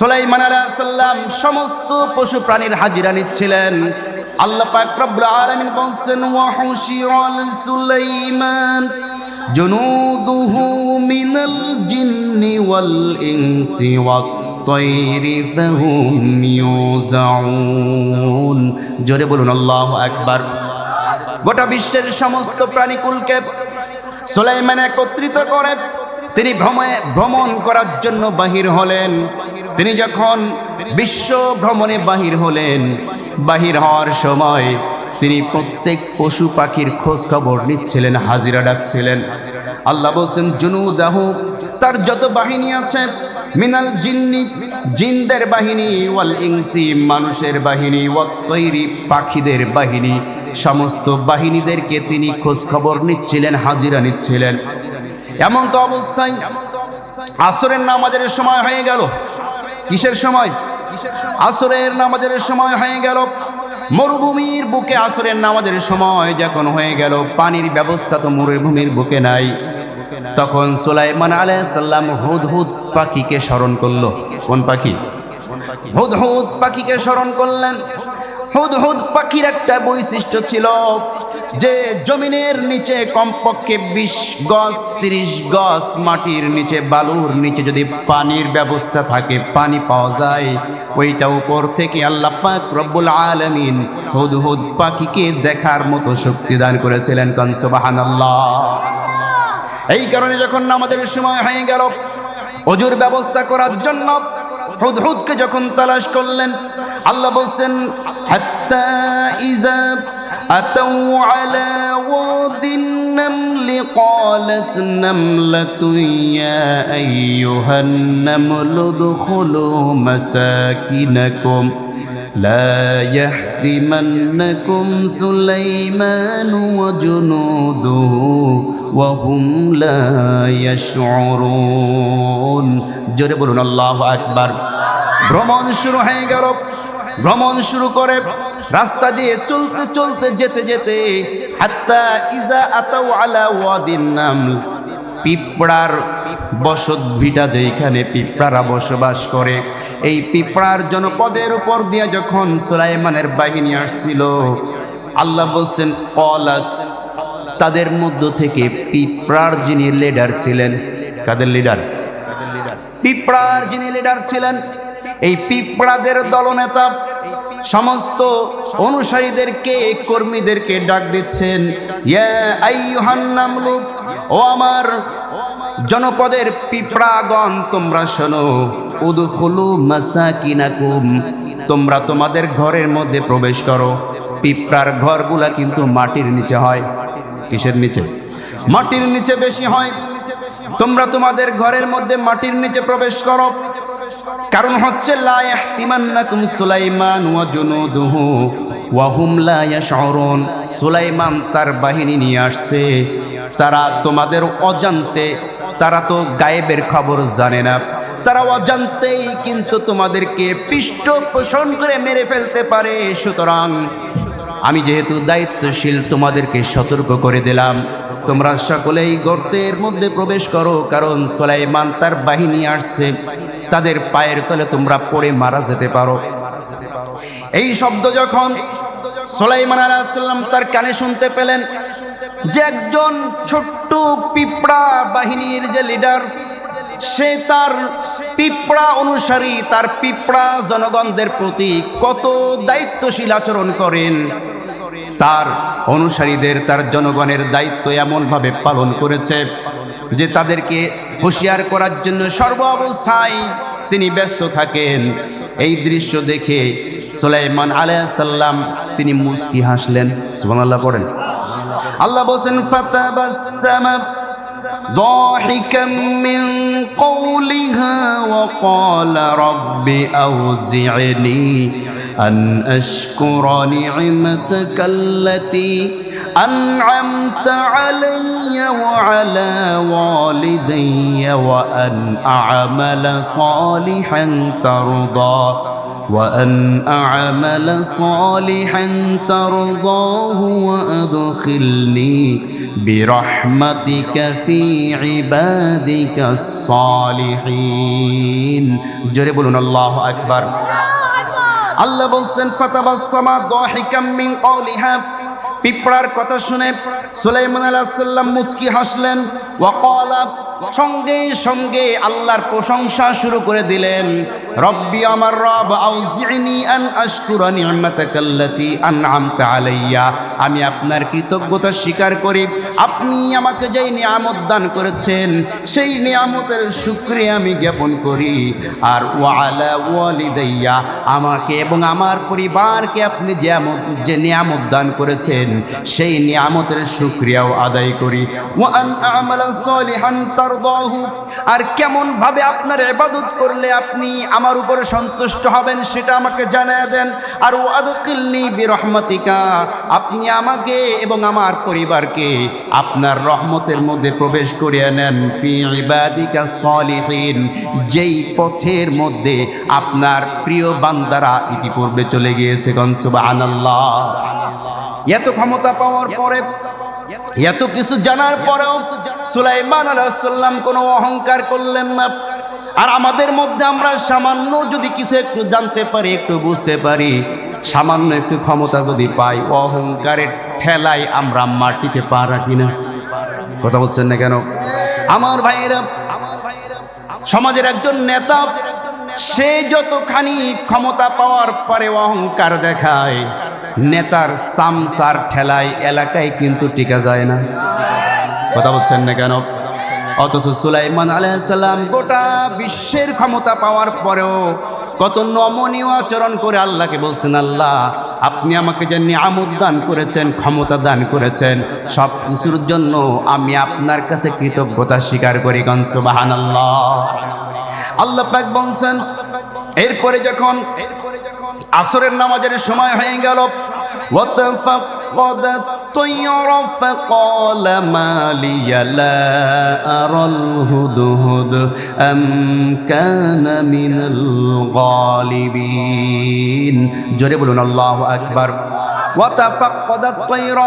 সুলাইমান আলাইহিস সালাম সমস্ত পশু প্রাণীর হাজিরা নিচ্ছিলেন। আল্লাহ পাক রব্বুল আলামিন বলেন, ওয়া হুশিরাল সুলাইমান জুনুদুহু মিনাল জিন্নি ওয়াল ইনসি ওয়াত তায়রি ফাহুম ইউজাউন। জোরে বলুন আল্লাহু আকবার। গোটা বিশ্বের সমস্ত প্রাণীকুলকে সুলাইমান একত্রিত করে তিনি ভ্রমণ করার জন্য বাহির হলেন। তিনি যখন বিশ্ব ভ্রমণে বাহির হলেন, বাহির হওয়ার সময় তিনি প্রত্যেক পশু পাখির খোঁজ খবর নিচ্ছিলেন, হাজিরা ডাকছিলেন। আল্লাহ বলছেন জুনুদাহু, তার যত বাহিনী আছে, মিনাল জিন্নি, জিনদের বাহিনী, ওয়াল ইনসি, মানুষের বাহিনী, ওয়াত তৈরি, পাখিদের বাহিনী, সমস্ত বাহিনীদেরকে তিনি খোঁজ খবর নিচ্ছিলেন, হাজিরা নিচ্ছিলেন। এমন তো অবস্থায় আসরের নামাজের সময় হয়ে গেল। কিসের সময়? আসরের নামাজের সময় হয়ে গেল। মরুভূমির বুকে আসরের নামাজের সময় যখন হয়ে গেল, পানির ব্যবস্থা তো মরুভূমির বুকে নাই। তখন সুলাইমান আলাইহিস সালাম হুদহুদ পাখিকে স্মরণ করলো। কোন পাখি? হুদহুদ পাখিকে স্মরণ করলেন। হুদহুদ পাখির একটা বৈশিষ্ট্য ছিল যে জমিনের নিচে কমপক্ষে 20 গজ 30 গজ মাটির নিচে, বালুর নিচে যদি পানির ব্যবস্থা থাকে, পানি পাওয়া যায়, ওইটা উপর থেকে আল্লাহ পাক রব্বুল আলামিন হুদহুদ পাখিকে দেখার মতো শক্তি দান করেছিলেন। কান সুবহানাল্লাহ। এই কারণে যখন নামাজের সময় হয়ে গেল, ওযুর ব্যবস্থা করার জন্য হুদহুদকে যখন তালাশ করলেন, আল্লাহ বলছেন হাত্তা ইযা আতাউ আলা ওয়াদিন নামলি ক্বালাত নামলাতু ইয়া আইয়ুহান নামলু দুখুলু মাসাকিনাকুম লা ইয়াহদিমান্নাকুম সুলাইমানু ওয়া জুনুদুহু ওয়া হুম লা ইয়াশউরুন। জোরে বলুন আল্লাহু আকবার। ভ্রমণ শুরু হয়ে গেল। ভ্রমণ শুরু করে রাস্তা দিয়ে চলতে চলতে যেতে যেতে হাত্তা ইজা আতাউ আলা ওয়াদিন নামল, পিঁপড়ার বসত ভিটা, যেখানে পিঁপড়ারা বসবাস করে, এই পিঁপড়ার জনপদের উপর দিয়ে যখন সুলাইমানের বাহিনী আসছিল, আল্লাহ বলছেন ক্বালাত, তাদের মধ্য থেকে পিঁপড়ার যিনি লিডার ছিলেন, কাদের লিডার? পিঁপড়ার যিনি লিডার ছিলেন, এই পিঁপড়াদের দলনেতা সমস্ত অনুসারীদেরকে, কর্মীদেরকে ডাক দিচ্ছেন, ইয়া আইয়ুহান নামলু, ও আমার জনপদের পিঁপড়াগণ, তোমরা শোনো, উদখুলু মাসাকিনাকুম, তোমরা তোমাদের ঘরের মধ্যে প্রবেশ করো। পিঁপড়ার ঘরগুলা কিন্তু মাটির নিচে হয়। কিসের নিচে? মাটির নিচে বেশি হয়। তোমরা তোমাদের ঘরের মধ্যে মাটির নিচে প্রবেশ করো। কারণ হচ্ছে লা ইয়াহতিমান্নাকুম সুলাইমান ওয়া জুনুদুহু ওয়া হুম লা ইয়াশউরুন। সুলাইমান তার বাহিনী নিয়ে আসছে, তারা তোমাদের অজান্তে, তারা তো গায়েবের খবর জানে না, তারা অজান্তেই কিন্তু তোমাদেরকে পৃষ্ঠপোষণ করে মেরে ফেলতে পারে। সুতরাং আমি যেহেতু দায়িত্বশীল, তোমাদেরকে সতর্ক করে দিলাম, তোমরা সকলেই গর্তের মধ্যে প্রবেশ করো, কারণ সুলাইমান তার বাহিনী আসছে, তাদের পায়ের তলে তোমরা পড়ে মারা যেতে পারো। এই শব্দ যখন সুলাইমান আলাইহিস সালাম তার কানে শুনতে পেলেন যে একজন ছোট্ট পিঁপড়া বাহিনীর যে লিডার, সে তার পিঁপড়া অনুসারী, তার পিঁপড়া জনগণদের প্রতি কত দায়িত্বশীল আচরণ করেন, তার অনুসারীদের, তার জনগণের দায়িত্ব এমনভাবে পালন করেছে যে তাদেরকে হুঁশিয়ার করার জন্য সর্ব অবস্থায় তিনি ব্যস্ত থাকেন। এই দৃশ্য দেখে সুলাইমান আলাইহিস সালাম তিনি মুস্কি হাসলেন। সুবহানাল্লাহ পড়েন। আল্লাহ বলেন ফাতাবাসসামা ضاحكا من قولها وقال رب أوزعني أن أشكر نعمتك التي أنعمت علي وعلى والدي وأن أعمل صالحا ترضاه وأدخلني বিরহমাতিকা ফি ইবাদিকাস সালিহিন। জোরে বলুন আল্লাহু আকবার। আল্লাহ বলছেন ফাতাবাসসামা দাহিকাম মিন কওলিহা, পিঁপড়ার কথা শুনে সুলাইমান আলাইহিস সালাম মুচকি হাসলেন। ওয়া ক্বালা, সঙ্গে সঙ্গে আল্লাহর প্রশংসা শুরু করে দিলেন। রব্বি, আমার রব, আউজিনি আন আশকুরা নি'মাতাকাল্লাতী আন'আমতা আলাইয়া, আমি আপনার কৃতজ্ঞতা স্বীকার করি। আপনি আমাকে যেই নিয়ামত দান করেছেন সেই নিয়ামতের শুকরিয়া আমি জ্ঞাপন করি। আর ওয়া আলা ওয়ালিদাইয়া, আমাকে এবং আমার পরিবারকে আপনি যে নিয়ামত দান করেছেন সেই নিয়ামতের শুকরিয়াও আদায় করি। ওয়া আন আমালা সালিহান তারদাহু, আর কেমন ভাবে আপনার ইবাদত করলে আপনি আমার উপরে সন্তুষ্ট হবেন সেটা আমাকে জানিয়ে দেন। আর ওয়াদখিলনি বিরহমাতিকা, আপনি আমাকে এবং আমার পরিবারকে আপনার রহমতের মধ্যে প্রবেশ করিয়ে নেন। ফি ইবাদিকা সালিহিন, যেই পথের মধ্যে আপনার প্রিয় বান্দারা ইতিপূর্বে চলে গিয়েছে। সুবহানাল্লাহ। এত ক্ষমতা পাওয়ার পরে, এত কিছু জানার পরেও সুলাইমান আলাইহিস সালাম কোনো অহংকার করলেন না। আর আমাদের মধ্যে আমরা সামান্য যদি কিছু একটু জানতে পারি, একটু বুঝতে পারি, সামান্য একটু ক্ষমতা যদি পাই, অহংকারের ঠেলায় আমরা মাটিতে পা রাখি না। কথা বলছেন না কেন? আমার ভাইয়েরা, সমাজের একজন নেতা, সে যতখানি ক্ষমতা পাওয়ার পরে অহংকার দেখায়, নেতার সামসার ঠেলায় এলাকায় কিন্তু টিকা যায় না। কথা বলছেন না কেন? অথচ সুলাইমান আলাইহিস সালাম গোটা বিশ্বের ক্ষমতা পাওয়ার পরেও কত নমনীয় আচরণ করে আল্লাহকে বলছেন, আল্লাহ আপনি আমাকে যে নিয়ামত দান করেছেন, ক্ষমতা দান করেছেন, সব কিছুর জন্য আমি আপনার কাছে কৃতজ্ঞতা স্বীকার করি। সুবহানাল্লাহ। আল্লাহ পাক বলছেন, এরপরে যখন আসরের নামাজের সময় হয়ে গেল, ওয়াতাফাক্কাদাত তায়রা ফাকালা মা লিয়া লা আরাল হুদহুদ আম কানা মিনাল গালিবিন। জোরে বলুন আল্লাহু আকবার। ওয়াতাফাক্কাদাত তায়রা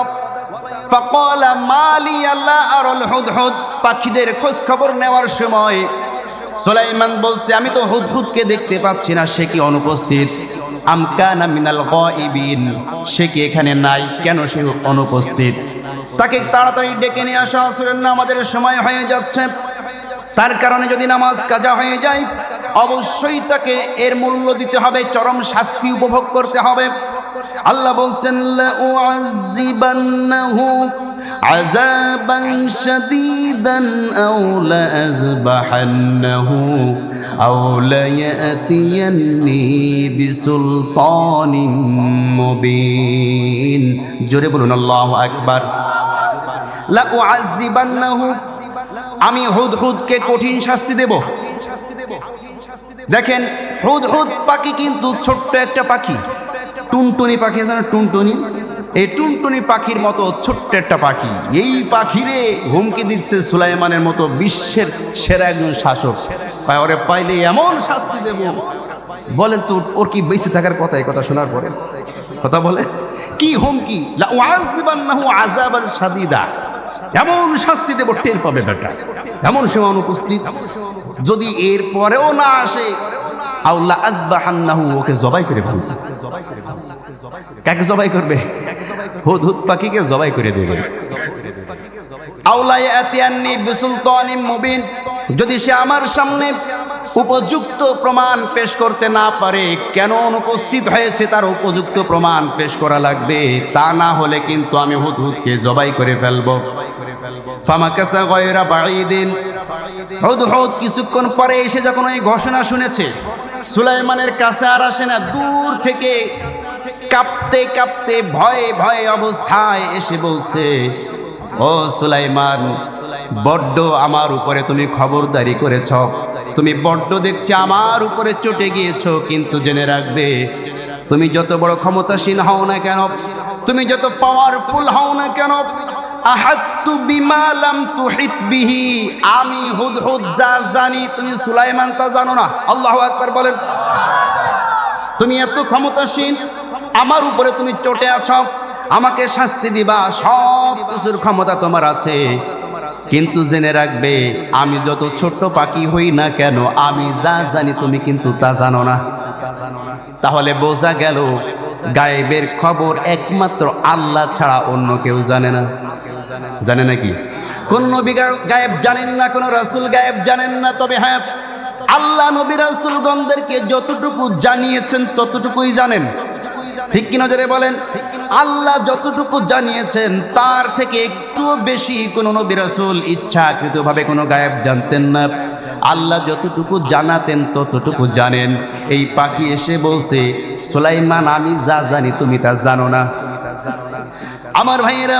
ফাকালা মা লিয়া লা আরাল হুদহুদ, পাখিদের খোঁজ খবর নেওয়ার সময় সুলাইমান বলছে, আমি তো হুদহুদকে দেখতে পাচ্ছি না, সে কি অনুপস্থিত? আম কানা মিনাল গায়িবিন, সে কি এখানে নাই? কেন সে অনুপস্থিত? তাকে তাড়াতাড়ি ডেকে নিয়ে আসা, আসরের নামাজের সময় হয়ে যাচ্ছে। তার কারণে যদি নামাজ কাজা হয়ে যায়, অবশ্যই তাকে এর মূল্য দিতে হবে, চরম শাস্তি উপভোগ করতে হবে। আল্লাহ বলছেন, লা উআযিবান্নাহু আযাবান শাদীদান আও লা আযবাহান্নাহু আও লা ইয়াতিয়ান্নি বিসুলতানিন মুবিন। জোরে বলুন আল্লাহু আকবার। লা উআযিবান্নাহু, আমি হুদহুদকে কঠিন শাস্তি দেব। দেখেন, হুদহুদ পাখি কিন্তু ছোট্ট একটা পাখি, টুনটুনি পাখি আছে না, টুনটুনি, এই টুনটুনি পাখির মতো ছোট্ট একটা পাখি। এই পাখিরে হুমকি দিচ্ছে সুলাইমানের মতো বিশ্বের সেরা একজন শাসক। ওরে পাইলে এমন শাস্তি দেব। বলেন তো, ওর কি বেঁচে থাকার কথা? এই কথা শোনার পরে কথা বলে কি হুমকি, লা উআযিবান্নাহু আযাবান শাদীদা, এমন শাস্তি দেব টের পাবে বেটা। এমন সময় অনুপস্থিত, যদি এর পরেও না আসে, আও লা আযবাহান্নাহু, ওকে জবাই করে ফেলবে। কাকে জবাই করবে? হুদহুদ পাখিকে জবাই করে দেবে। আও লা ইয়াতিয়ান্নি বিসুলতানিন মুবিন, যদি সে আমার সামনে উপযুক্ত প্রমাণ পেশ করতে না পারে, কেন অনুপস্থিত হয়েছে তার উপযুক্ত প্রমাণ পেশ করা লাগবে, তা না হলে কিন্তু আমি হুদহুদকে জবাই করে ফেলবো। ফামাকাসা গায়রা বাঈদিন, হুদহুদ কিছুক্ষণ পরে এসে যখন এই ঘোষণা শুনেছে, সুলাইমানের কাছে আর আসে না, দূর থেকে কাঁপতে কাঁপতে ভয়ে ভয়ে অবস্থায় এসে বলছে, ও সুলাইমান, বড্ড আমার উপরে তুমি খবরদারি করেছ, তুমি বড্ড দেখছি আমার উপরে চটে গিয়েছো। কিন্তু জেনে রাখবে, তুমি যত বড় ক্ষমতাসীন হও না কেন, তুমি যত পাওয়ারফুল হও না কেন, আহাত্তু বিমা লাম তুহিত বিহি, আমি হুদহুদ যা জানি তুমি সুলাইমান তা জানো না। আল্লাহু আকবার বলেন। তুমি এত ক্ষমতাসীন, আমার উপরে তুমি চটে আছো, আমাকে শাস্তি দিবা, সব কিছুর ক্ষমতা তোমার আছে। কিন্তু জেনে রাখবে, আমি যত ছোট্ট পাখি হই না কেন, আমি যা জানি তুমি কিন্তু তা জানো না। তাহলে বোঝা গেল গায়েবের খবর একমাত্র আল্লাহ ছাড়া অন্য কেউ জানে না। জানে নাকি? কোন নবী গায়েব জানেন না, কোন রাসূল গায়েব জানেন না। তবে হ্যাঁ, আল্লাহ নবী রাসূলগণদেরকে যতটুকু জানিয়েছেন ততটুকুই জানেন। ঠিক কিনা জোরে বলেন? আল্লাহ যতটুকু জানিয়েছেন তার থেকে একটু বেশি কোনো নবী রাসূল ইচ্ছাকৃতভাবে কোনো গায়েব জানতেন না। আল্লাহ যতটুকু জানাতেন ততটুকু জানেন। এই পাখি এসে বলছে, সুলাইমান আমি যা জানি তুমি তা জানো না। আমার ভাইয়েরা,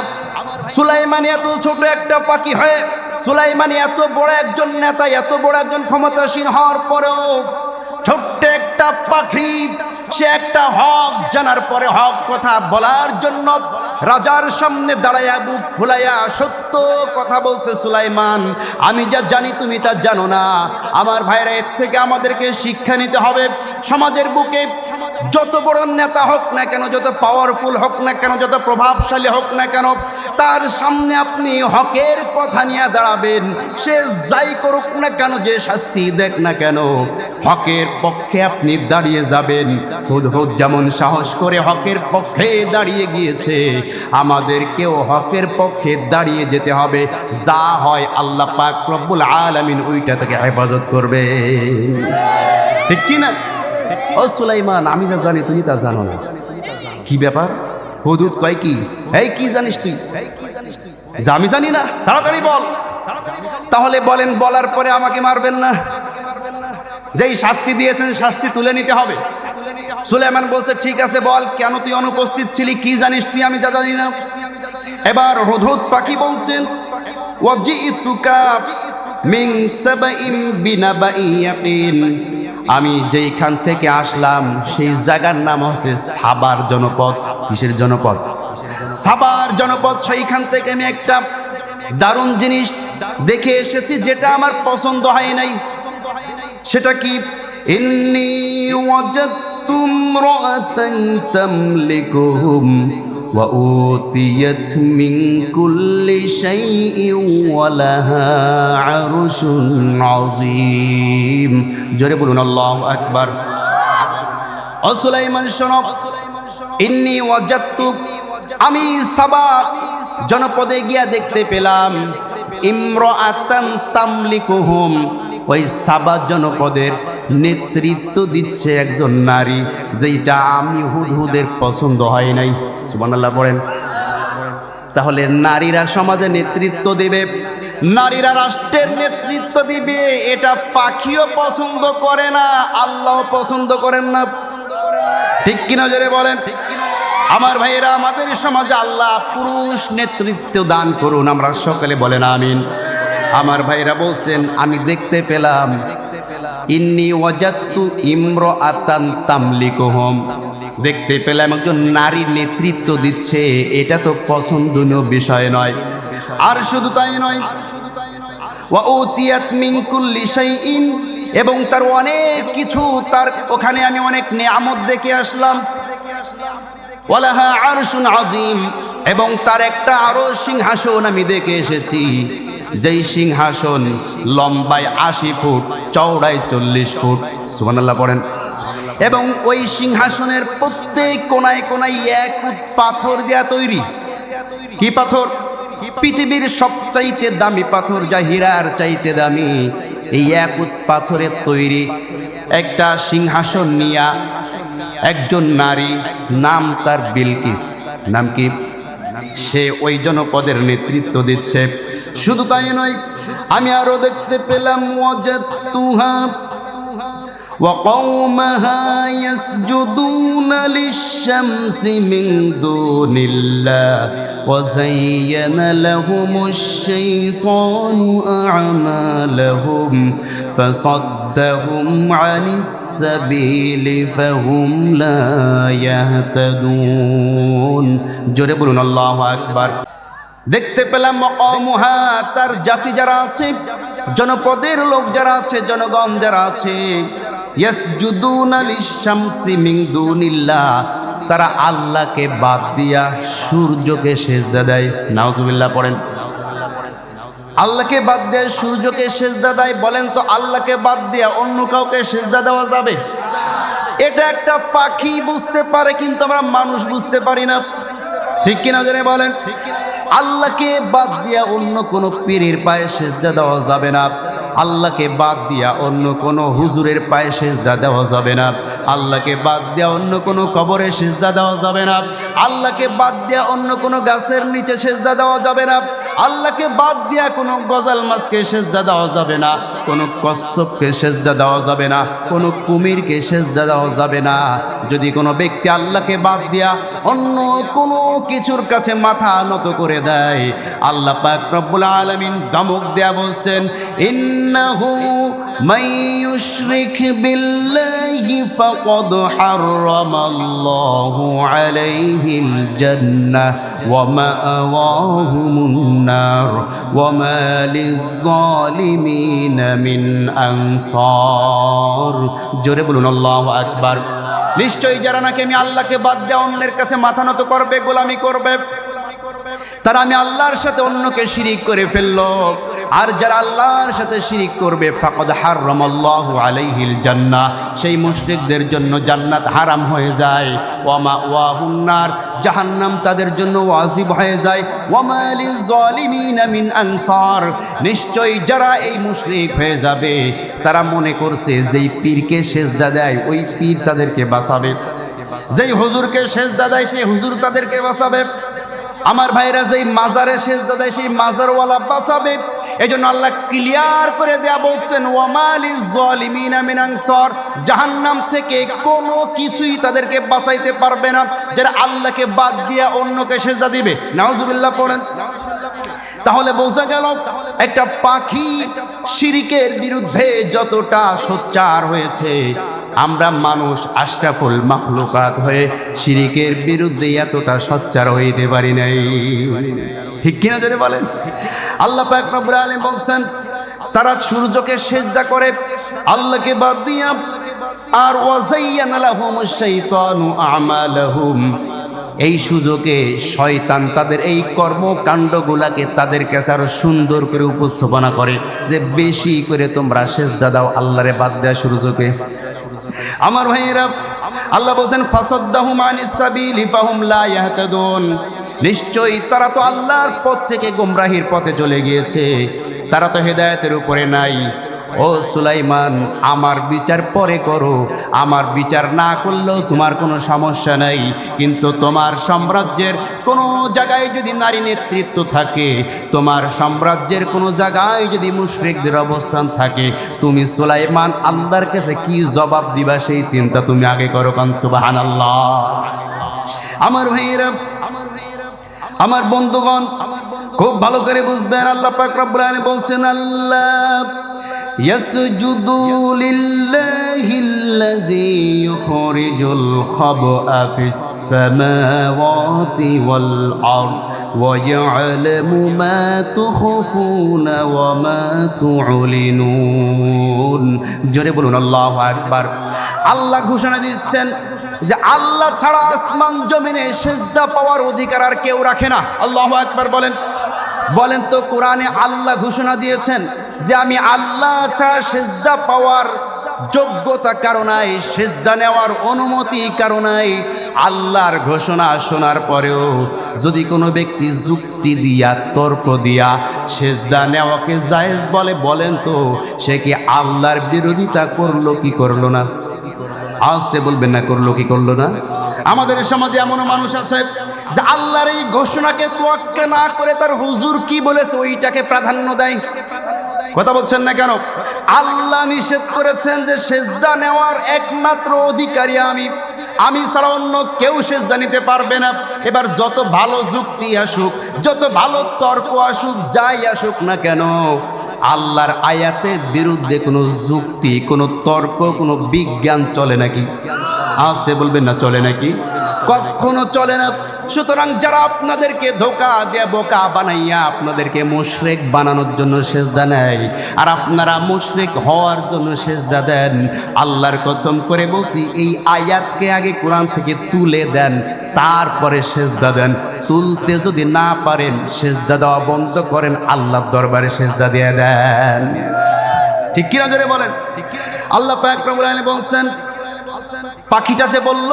সুলাইমান এত ছোট একটা পাখি হয়ে, সুলাইমান এত বড় একজন নেতা, এত বড় একজন ক্ষমতাসীন হওয়ার পরেও ছোট্ট একটা পাখি, সে একটা হক জানার পরে হক কথা বলার জন্য রাজার সামনে দাঁড়ায়া বুক ফুলাইয়া সত্য কথা বলছে, সুলাইমান আমি যা জানি তুমি তা জানো না। আমার ভাইরা, এর থেকে আমাদেরকে শিক্ষা নিতে হবে। সমাজের বুকে যত বড় নেতা হোক না কেন, যত পাওয়ারফুল হোক না কেন, যত প্রভাবশালী হোক না কেন, তার সামনে আপনি হকের কথা নিয়ে দাঁড়াবেন। সে যাই করুক না কেন, যে শাস্তি দেখ না কেন, হকের পক্ষে আপনি দাঁড়িয়ে যাবেন। হুদহুদ যেমন সাহস করে হকের পক্ষে দাঁড়িয়ে গিয়েছে, আমাদেরকেও হকের পক্ষে দাঁড়িয়ে যেতে হবে। যা হয় আল্লাহ পাক রব্বুল আলামিন ওইটা থেকে হেফাজত করবেন। ঠিক কি না? ও সুলাইমান আমি যা জানি তুমি তা জানো না। কি ব্যাপার? হুদহুদ কয় কি, এই কি জানিস তুই? যা আমি জানি না, তাড়াতাড়ি বল। তাহলে বলেন, বলার পরে আমাকে মারবেন না। যেই শাস্তি দিয়েছেন শাস্তি তুলে নিতে হবে। সুলাইমান বলছে, ঠিক আছে বল, কেন তুই অনুপস্থিত ছিলি, কি জানিস তুই আমি যা জানি না। এবার হুদহুদ পাখি বলছেন, ওয়াজিতুকা মিন সাবাইন বিনাবাইন ইয়াকিন, আমি যেইখান থেকে আসলাম সেই জায়গার নাম হচ্ছে সাবার জনপদ। কিসের জনপদ? সাবার জনপদ। সেইখান থেকে আমি একটা দারুণ জিনিস দেখে এসেছি, যেটা আমার পছন্দ হয় নাই। সেটা কি? ইন্নী ওয়াজাদতু ইমরাআতান তামলিকুহুম ওয়া উতিয়াত মিন কুল্লি শাইইন ওয়া লাহা আরশুন আযীম। জোরে বলুন আল্লাহু আকবার। ও সুলাইমান শোনো, ইন্নী ওয়াজাদতু, আমি সাবা জনপদে গিয়া দেখতে পেলাম, ইমরাআতান তামলিকুহুম, ওই সাবা জনপদের নেতৃত্ব দিচ্ছে একজন নারী, যেটা আমি হুদহুদের পছন্দ হয় নাই। সুবহানাল্লাহ পড়েন। তাহলে নারীরা সমাজে নেতৃত্ব দিবে, নারীরা রাষ্ট্রের নেতৃত্ব দিবে, এটা পাখিও পছন্দ করে না, আল্লাহ পছন্দ করেন না। ঠিক কিনা জোরে বলেন? আমার ভাইয়েরা, আমাদের সমাজে আল্লাহ পুরুষ নেতৃত্ব দান করুন, আমরা সকলে বলেন আমিন। আমার ভাইরা বলছেন, আমি দেখতে পেলাম, ইন্নী ওয়াজাদতু ইমরাআতান তামলিকুহুম, দেখতে পেলাম একজন নারী নেতৃত্ব দিচ্ছে। এটা তো পছন্দনীয় বিষয় নয়। আর শুধু তাই নয়, ওয়া উতিয়াত মিন কুল্লি শাইইন, এবং তার অনেক কিছু, তার ওখানে আমি অনেক নেয়ামত দেখে আসলাম। ওয়া লাহা আরশুন আযীম, এবং তার একটা আরো সিংহাসন আমি দেখে এসেছি, যেই সিংহাসন লম্বায় 80 ফুট, চওড়ায় 40 ফুট। সুবহানাল্লাহ পড়েন। এবং ওই সিংহাসনের প্রত্যেক কোনায় কোনায় এক পাথর দেয়া তৈরি। কি পাথর? পৃথিবীর সবচাইতে দামি পাথর, যা হীরার চাইতে দামি, এই একুত পাথরের তৈরি একটা সিংহাসন নিয়া একজন নারী, নাম তার বিলকিস। নাম কি? সে ওই জনপদের নেতৃত্ব দিচ্ছে। শুধু তাই নয়, আমি আরো দেখতে পেলাম, ওয়াজাদতুহা ওয়া কওমাহা ইয়াসজুদুনা লিশ-শামসি মিন দুনিল্লাহ ওয়া যায়্যানা লাহুমুশ শাইতানু আ'মালাহুম ফাসাদ্দাহুম আনিস সাবিলি ফাহুম লা ইয়াহতাদুন। জোরে বলুন আল্লাহু আকবার। দেখতে পেলাম মকমুহা, তার জাতি যারা আছে, জনপদের লোক যারা আছে, জনগণ যারা আছে, ইয়াসজুদুনা লিশ-শামসি মিন দুনিল্লাহ, তারা আল্লাহকে বাদ দিয়া সূর্যকে সেজদা দেয়। নাউজুবিল্লাহ পড়েন। আল্লাহকে বাদ দিয়ে সূর্যকে সেজদা দেয়। বলেন তো আল্লাহকে বাদ দিয়া অন্য কাউকে সেজদা দেওয়া যাবে? এটা একটা পাখি বুঝতে পারে, কিন্তু আমরা মানুষ বুঝতে পারি না। ঠিক কিনা জেনে বলেন? আল্লাহকে বাদ দিয়া অন্য কোনো পীরের পায়ে সেজদা দেওয়া যাবে না। আল্লাহকে বাদ দিয়া অন্য কোনো হুজুরের পায়ে সেজদা দেওয়া যাবে না। আল্লাহকে বাদ দিয়া অন্য কোনো কবরে সেজদা দেওয়া যাবে না। আল্লাহকে বাদ দিয়া অন্য কোনো গাছের নিচে সেজদা দেওয়া যাবে না। আল্লাহকে বাদ দিয়া কোনো গজাল মাছকে সেজদা দেওয়া যাবে না। কোনো কচ্ছপকে সেজদা দেওয়া যাবে না। কোনো কুমিরকে সেজদা দেওয়া যাবে না। যদি কোনো ব্যক্তি আল্লাহকে বাদ দিয়া অন্য কোনো কিছুর কাছে মাথা নত করে দেয়, আল্লাহ পাক রব্বুল আলামিন ধমক দেয়া বলছেন, ইন্নাহু মান ইউশরিক বিল্লাহি ফাকাদ হারামাল্লাহু আলাইহিল জান্নাহ ওয়া মাআওয়াহুমুন নার ওয়া মা লিয-যালিমিনা মিন আনসার। জোরে বলুন আল্লাহু আকবার। নিশ্চয়ই যারা নাকি আমি আল্লাহকে বাদ দিয়ে অন্যের কাছে মাথা নত করবে, গোলামি করবে, তারা আমি আল্লাহর সাথে অন্যকে শিরিক করে ফেললো। আর যারা আল্লাহর সাথে শিরিক করবে, ফাকাদ হারামাল্লাহু আলাইহিল জান্নাহ, সেই মুশরিকদের জন্য জান্নাত হারাম হয়ে যায়। ওয়া মাওয়াহুন নার, জাহান্নাম তাদের জন্য ওয়াজিব হয়ে যায়। ওয়া মা লিয-যালিমিনা মিন আনসার, নিশ্চয়ই যারা এই মুশরিক হয়ে যাবে তারা মনে করছে যেই পীরকে সেজদা দেয় ওই পীর তাদেরকে বাঁচাবে, যেই হুজুরকে সেজদা দেয় সেই হুজুর তাদেরকে বাঁচাবে। আমার ভাইরা, যেই মাজারে সেজদা দেয় সেই মাজারওয়ালা বাঁচাবে। এই জন্য আল্লাহ ক্লিয়ার করে দেয়া বলছেন, ওয়া মা লিয-যালিমিনা মিন আনসার, জাহান্নাম থেকে কোনো কিছুই তাদেরকে বাঁচাইতে পারবে না যারা আল্লাহকে বাদ দিয়া অন্যকে সেজদা দিবে। নাউজুবিল্লাহ পড়েন। তাহলে বোঝা গেল একটা পাখি শিরিকের বিরুদ্ধে যতটা সোচ্চার হয়েছে, আমরা মানুষ আশরাফুল মাখলুকাত হয়ে শিরিকের বিরুদ্ধে এতটা সোচ্চার হইতে পারি নাই। ঠিক কিনা জোরে বলেন? আল্লাহ পাক রব্বুল আলামিন বলছেন, তারা সূর্যকে সেজদা করে আল্লাহকে বাদ দিয়া। আর ওয়াজাইয়ানা লাহুমুশ শাইতানু আমালাহুম, এই সুযোগে শয়তান তাদের এই কর্মকাণ্ডগুলাকে তাদের কাছে আরো সুন্দর করে উপস্থাপনা করে যে বেশি করে তোমরা সেজদা দাও আল্লাহরে বাদ দেয়া সূর্যকে। আমার ভাইয়েরা, আল্লাহ বলেন ফাসাদ্দাহুম আনিস সাবিলি ফাহুম লা ইয়াহতাদুন, নিশ্চয়ই তারা তো আল্লাহর পথ থেকে গোমরাহির পথে চলে গিয়েছে, তারা তো হেদায়েতের উপরে নাই। ও সুলাইমান, আমার বিচার পরে করো, আমার বিচার না করলেও তোমার কোনো সমস্যা নাই, কিন্তু তোমার সাম্রাজ্যের কোনো জায়গায় যদি নারী নেতৃত্ব থাকে, তোমার সাম্রাজ্যের কোনো জায়গায় যদি মুশরিকদের অবস্থান থাকে, তুমি সুলাইমান আল্লাহর কাছে কি জবাব দিবা সেই চিন্তা তুমি আগে করো। কান সুবহানাল্লাহ। আমার ভাইয়েরা, আমার বন্ধুগণ, খুব ভালো করে বুঝবেন, আল্লাহ পাক রব্বুল আলামিন বলছেন, আল্লাহ ইয়াসজুদু লিল্লাহিল্লাযী ইউখরিজুল খাবআ ফিস সামাওয়াতি ওয়াল আরদ ওয়া ইয়ালামু মা তুখফুনা ওয়া মা তু'লিনুন। জোরে বলুন আল্লাহু আকবার। আল্লাহ ঘোষণা দিচ্ছেন যে আল্লাহ ছাড়া আসমান জমিনে সেজদা পাওয়ার অধিকার আর কেউ রাখে না। আল্লাহু আকবার বলেন। বলেন তো, কোরআনে আল্লাহ ঘোষণা দিয়েছেন যে আমি আল্লাহ ছাড়া সেজদা পাওয়ার যোগ্যতা কারো নাই, সেজদা নেওয়ার অনুমতি কারো নাই। আল্লাহর ঘোষণা শোনার পরেও যদি কোনো ব্যক্তি যুক্তি দিয়া, তর্ক দিয়া সেজদা নেওয়াকে জায়েজ বলে, বলেন তো সে কি আল্লাহর বিরোধিতা করলো কি করলো না? আসছে বলবেন না, করলো কি করলো না? আমাদের সমাজে এমন মানুষ আছে যে আল্লাহর এই ঘোষণাকে তোয়াক্কা না করে তার হুজুর কি বলেছে ওইটাকে প্রাধান্য দেয়। কথা বলছেন না কেন? আল্লাহ নিষেধ করেছেন যে সেজদা নেওয়ার একমাত্র অধিকারী আমি ছাড়া অন্য কেউ সেজদা নিতে পারবে না। এবার যত ভালো যুক্তি আসুক, যত ভালো তর্ক আসুক, যাই আসুক না কেন, আল্লাহর আয়াতের বিরুদ্ধে কোনো যুক্তি, কোনো তর্ক, কোনো বিজ্ঞান চলে নাকি? আসতে বলবেন না, চলে নাকি? কখনো চলে না। সুতরাং যারা আপনাদেরকে ধোঁকা দিয়ে বোকা বানাইয়া আপনাদেরকে মুশরিক বানানোর জন্য সেজদা নেয়, আর আপনারা মুশরিক হওয়ার জন্য সেজদা দেন, আল্লাহর কসম করে বলছি এই আয়াতকে আগে কোরআন থেকে তুলে দেন, তারপরে সেজদা দেন। তুলতে যদি না পারেন সেজদা দেওয়া বন্ধ করেন, আল্লাহর দরবারে সেজদা দিয়ে দেন। ঠিক কিনা জোরে বলেন। আল্লাহ পাক রব্বুল আলামিন বলছেন, পাখিটা যে বলল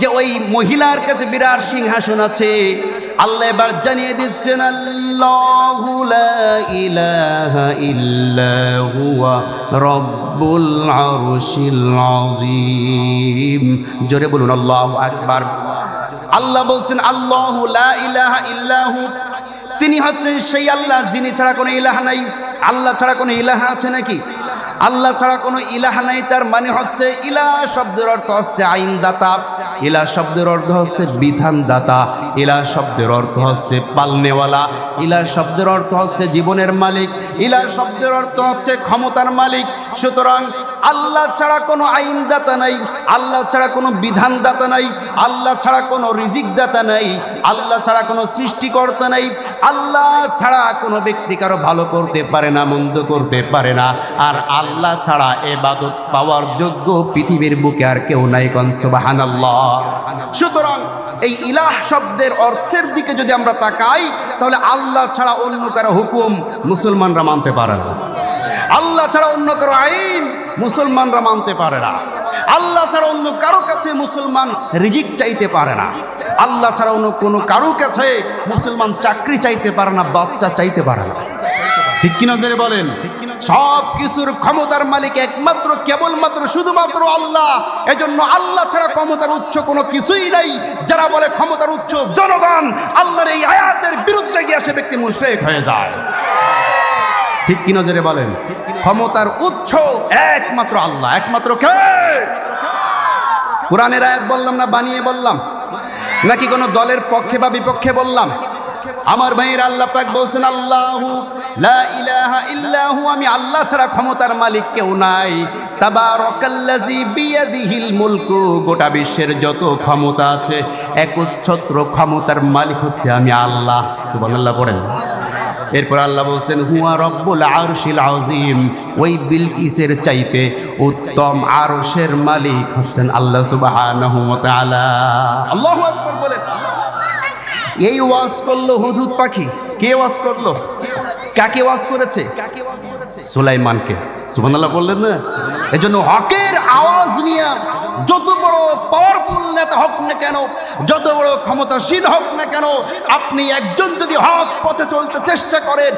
যে ওই মহিলার কাছে বিরাট সিংহাসন আছে, আল্লাহ এবার জানিয়ে দিচ্ছেন আল্লাহু লা ইলাহা ইল্লা হুয়া রব্বুল আরশিল আযীম। জোরে বলুন আল্লাহু আকবার। আল্লাহ বলছেন আল্লাহু লা ইলাহা ইল্লা হু, তিনি হচ্ছেন সেই আল্লাহ যিনি ছাড়া কোনো ইলাহ নাই। আল্লাহ ছাড়া কোনো ইলাহ আছে নাকি? আল্লাহ ছাড়া কোনো ইলাহ নাই। তার মানে হচ্ছে ইলাহ শব্দের অর্থ হচ্ছে আইনদাতা, ইলাহ শব্দের অর্থ হচ্ছে বিধানদাতা, ইলাহ শব্দের অর্থ হচ্ছে পালনেওয়ালা, ইলাহ শব্দের অর্থ হচ্ছে জীবনের মালিক, ইলাহ শব্দের অর্থ হচ্ছে ক্ষমতার মালিক। সুতরাং আল্লাহ ছাড়া কোনো আইনদাতা নাই, আল্লাহ ছাড়া কোনো বিধানদাতা নাই, আল্লাহ ছাড়া কোনো রিজিকদাতা নাই, আল্লাহ ছাড়া কোনো সৃষ্টিকর্তা নাই, আল্লাহ ছাড়া কোনো ব্যক্তি কারো ভালো করতে পারে না, মন্দ করতে পারে না। আর আল্লাহ ছাড়া ইবাদত পাওয়ার যোগ্য পৃথিবীর বুকে আর কেউ নাই। কোন সুবহানাল্লাহ। সুতরাং এই ইলাহ শব্দের অর্থের দিকে যদি আমরা তাকাই, তাহলে আল্লাহ ছাড়া অন্য কারো হুকুম মুসলমানরা মানতে পারে না, আল্লাহ ছাড়া অন্য কারো আইন মুসলমানরা মানতে পারে না, আল্লাহ ছাড়া অন্য কারো কাছে মুসলমান রিজিক চাইতে পারে না, আল্লাহ ছাড়া অন্য কোনো কারো কাছে মুসলমান চাকরি চাইতে পারে না, বাচ্চা চাইতে পারে না। ঠিক কিনা জোরে বলেন। সব কিছুর ক্ষমতার মালিক একমাত্র কেবলমাত্র শুধুমাত্র আল্লাহ। এজন্য আল্লাহ ছাড়া ক্ষমতার উৎস কোনো কিছুই নাই। যারা বলে ক্ষমতার উৎস জনগণ, আল্লাহর এই আয়াতের বিরুদ্ধে গিয়ে সে ব্যক্তি মুশরিক হয়ে যায়। ঠিক কিনা জোরে বলেন। ক্ষমতার উৎস একমাত্র আল্লাহ। একমাত্র কে? কোরআনের আয়াত বললাম না বানিয়ে বললাম, নাকি কোনো দলের পক্ষে বা বিপক্ষে বললাম? আমার ভাইয়ের আল্লাহ পাক বলছেন আল্লাহু লা ইলাহা ইল্লা হু, আমি আল্লাহ ছাড়া ক্ষমতার মালিক কেউ নাই। তাবারাকাল্লাযী বিয়াদিহিল মুলকু, গোটা বিশ্বের যত ক্ষমতা আছে একচ্ছত্র ক্ষমতার মালিক হচ্ছে আমি আল্লাহ। সুবহানাল্লাহ পড়েন। এরপর আল্লাহ বলছেন হুয়া রব্বুল আরশিল আযীম, ওই বিলকিসের চাইতে উত্তম আরশের মালিক হচ্ছেন আল্লাহ সুবহানাহু ওয়া তাআলা। আল্লাহু আকবার বলেন। এই ওয়াজ করলো হুদহুদ পাখি। কে ওয়াজ করলো? কাকে ওয়াজ করেছে? সুলাইমানকে। সুবহানাল্লাহ বললেন না? এজন্য হকের আওয়াজ নিয়ে যত বড় পাওয়ারফুল নেতা হোক না কেন, যত বড় ক্ষমতাসীন হোক না কেন, আপনি একজন যদি হক পথে চলতে চেষ্টা করেন,